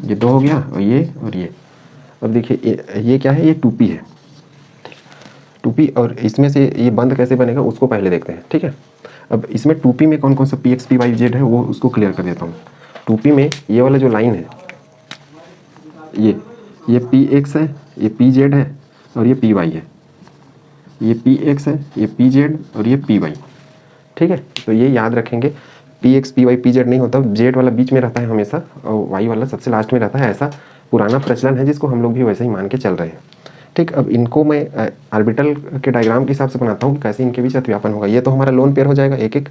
ये 2 हो गया और ये। अब देखिए ये क्या है, ये 2p है, 2p, और इसमें से ये बंद कैसे बनेगा उसको पहले देखते हैं। ठीक है, अब इसमें 2p में कौन कौन सा px py z है वो उसको क्लियर कर देता हूँ। 2p में ये वाला जो लाइन है, ये px है, ये pz है और ये py है, ये px है, ये pz और ये py। ठीक है, तो ये याद रखेंगे, px py pz नहीं होता, z वाला बीच में रहता है हमेशा और y वाला सबसे लास्ट में रहता है। ऐसा पुराना प्रचलन है जिसको हम लोग भी वैसे ही मान के चल रहे हैं। ठीक, अब इनको मैं ऑर्बिटल के डायग्राम के हिसाब से बनाता हूँ कि कैसे इनके बीच अतिव्यापन होगा। ये तो हमारा लोन पेयर हो जाएगा एक एक,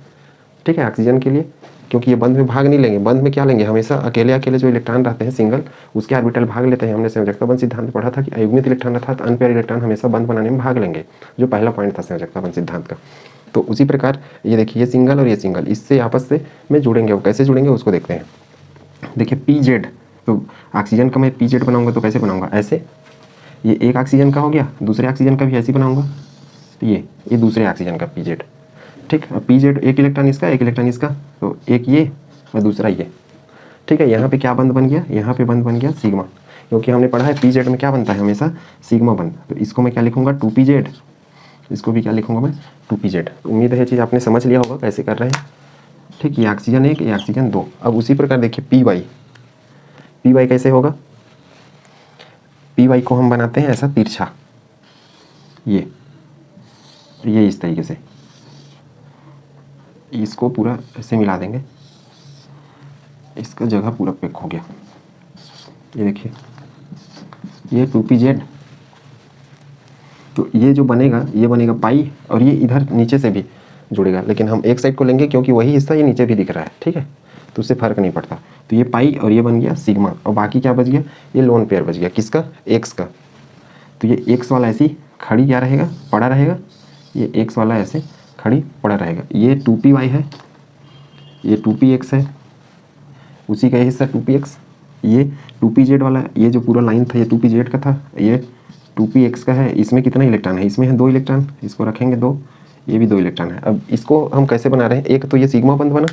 ठीक है, ऑक्सीजन के लिए, क्योंकि ये बंद में भाग नहीं लेंगे। बंद में क्या लेंगे, हमेशा अकेले जो इलेक्ट्रॉन रहते हैं सिंगल, उसके ऑर्बिटल भाग लेते हैं। हमने संयोजकता बंध सिद्धांत पढ़ा था कि अयुग्मित इलेक्ट्रॉन अर्थात अनपेयर इलेक्ट्रॉन हमेशा बंद बनाने में भाग लेंगे, जो पहला पॉइंट था संयोजकता बंध सिद्धांत का। तो उसी प्रकार ये देखिए, ये सिंगल और ये सिंगल इससे आपस से में जुड़ेंगे। वो कैसे जुड़ेंगे उसको देखते हैं। देखिए pz, तो ऑक्सीजन का मैं pz बनाऊंगा तो कैसे बनाऊंगा, ऐसे, ये एक ऑक्सीजन का हो गया, दूसरे ऑक्सीजन का भी ऐसे ही बनाऊंगा, तो ये दूसरे ऑक्सीजन का pz। ठीक, अब pz एक इलेक्ट्रॉन इसका, एक इलेक्ट्रॉन इसका, तो एक ये और दूसरा ये। ठीक है, यहाँ पे क्या बंद बन गया, यहाँ पे बंद बन गया सिग्मा, क्योंकि हमने पढ़ा है pz में क्या बनता है हमेशा, सिग्मा बंद। तो इसको मैं क्या लिखूंगा 2pz, इसको भी क्या लिखूंगा मैं 2pz। उम्मीद है ये चीज़ आपने समझ लिया होगा कैसे कर रहे हैं। ठीक, ये ऑक्सीजन 1, ये ऑक्सीजन 2। अब उसी प्रकार देखिए py कैसे होगा, py को हम बनाते हैं ऐसा तिरछा, ये इस तरीके से, इसको पूरा ऐसे मिला देंगे, इसका जगह पूरा पैक हो गया। ये देखिए, ये 2pz, तो ये जो बनेगा ये बनेगा पाई, और ये इधर नीचे से भी जुड़ेगा, लेकिन हम एक साइड को लेंगे क्योंकि वही हिस्सा ये नीचे भी दिख रहा है। ठीक है, तो उससे फर्क नहीं पड़ता। तो ये पाई और ये बन गया सिग्मा, और बाकी क्या बच गया, ये लोन पेयर बच गया, किसका, एक्स का। तो ये एक्स वाला ऐसी खड़ी क्या रहेगा, पड़ा रहेगा, ये एक्स वाला ऐसे खड़ी पड़ा रहेगा। ये 2py है, ये 2px है, उसी का ये हिस्सा 2px, ये 2pz वाला, ये जो पूरा लाइन था ये 2pz का था, ये 2px का है। इसमें कितना इलेक्ट्रॉन है, इसमें है 2 इलेक्ट्रॉन, इसको रखेंगे 2, ये भी 2 इलेक्ट्रॉन है। अब इसको हम कैसे बना रहे हैं, एक तो ये सिग्मा बंध बना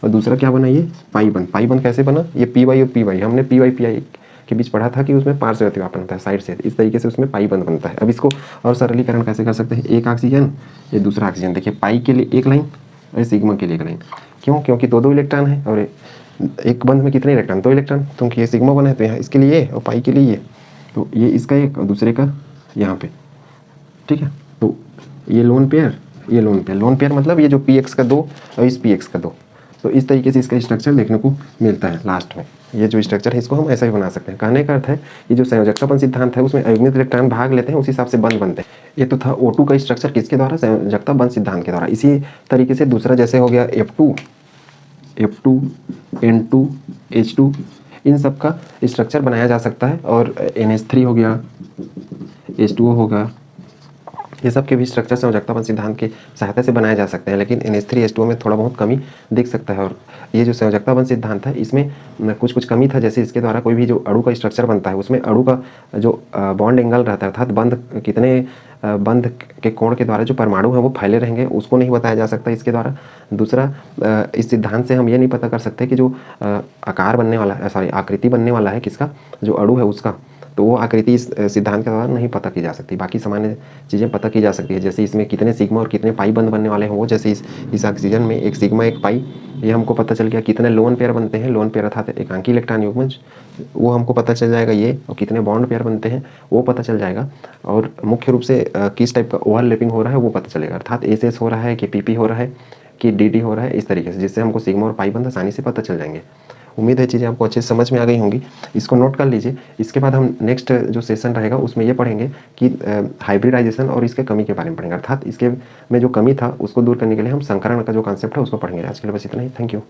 और दूसरा क्या बना, ये पाई बंध। पाई बंध कैसे बना, ये py और py, हमने py pi के बीच पढ़ा था कि उसमें पार्श्व अतिव्यापन होता है साइड से, इस तरीके से उसमें पाई बंध बनता है। अब इसको और सरलीकरण कैसे कर सकते हैं, एक ऑक्सीजन, ये दूसरा ऑक्सीजन, देखिए पाई के लिए एक लाइन और सिग्मा के लिए एक लाइन। क्यों, क्योंकि 2 इलेक्ट्रॉन है और एक बंध में कितने इलेक्ट्रॉन, 2 इलेक्ट्रॉन, क्योंकि ये सिग्मा बना है तो यहाँ इसके लिए ये और पाई के लिए ये, तो ये इसका एक और दूसरे का यहाँ पे, ठीक है। तो ये लोन पेयर, ये लोन पेयर, लोन पेयर मतलब ये जो px का 2 और इस px का 2, तो इस तरीके से इसका स्ट्रक्चर देखने को मिलता है लास्ट में। ये जो स्ट्रक्चर है इसको हम ऐसा ही बना सकते हैं। कहने का अर्थ है ये जो संयोजकतापन सिद्धांत है उसमें अयुग्मित इलेक्ट्रॉन भाग लेते हैं, उस हिसाब से बंध बनते हैं। ये तो था O2 का स्ट्रक्चर किसके द्वारा, संयोजकता बंध सिद्धांत के द्वारा। इसी तरीके से दूसरा जैसे हो गया F2 N2 H2, इन सब का स्ट्रक्चर बनाया जा सकता है। और NH3 हो गया, H2O होगा, ये सब के भी स्ट्रक्चर संयोजकतापन सिद्धांत की सहायता से बनाए जा सकते हैं। लेकिन NH3 H2O में थोड़ा बहुत कमी दिख सकता है। और ये जो संयोजकतापन सिद्धांत है इसमें कुछ कमी था, जैसे इसके द्वारा कोई भी जो अणु का स्ट्रक्चर बनता है उसमें अणु का जो बॉन्ड एंगल रहता है, अर्थात बंध कितने बंध के कोण के द्वारा जो परमाणु हैं वो फैले रहेंगे, उसको नहीं बताया जा सकता इसके द्वारा। दूसरा, इस सिद्धांत से हम ये नहीं पता कर सकते कि जो आकार बनने वाला है, सॉरी आकृति बनने वाला है किसका, जो अणु है उसका, तो वो आकृति इस सिद्धांत के द्वारा नहीं पता की जा सकती। बाकी सामान्य चीज़ें पता की जा सकती है, जैसे इसमें कितने सिग्मा और कितने पाई बंध बनने वाले हैं वो, जैसे इस ऑक्सीजन में एक सिग्मा एक पाई, ये हमको पता चल गया। कितने लोन पेयर बनते हैं, लोन पेयर अर्थात एकांकी इलेक्ट्रॉन युग्मज, वो हमको पता चल जाएगा ये, और कितने बॉन्ड पेयर बनते हैं वो पता चल जाएगा। और मुख्य रूप से किस टाइप का ओवरलैपिंग हो रहा है वो पता चलेगा, अर्थात SS हो रहा है कि PP हो रहा है कि DD हो रहा है, इस तरीके से, जिससे हमको सिग्मा और पाई बंध आसानी से पता चल जाएंगे। उम्मीद है चीज़ें आपको अच्छे से समझ में आ गई होंगी। इसको नोट कर लीजिए। इसके बाद हम नेक्स्ट जो सेशन रहेगा उसमें ये पढ़ेंगे कि हाइब्रिडाइजेशन और इसके कमी के बारे में पढ़ेंगे, अर्थात इसके में जो कमी था उसको दूर करने के लिए हम संकरण का जो कॉन्सेप्ट है उसको पढ़ेंगे। आज के लिए बस इतना ही, थैंक यू।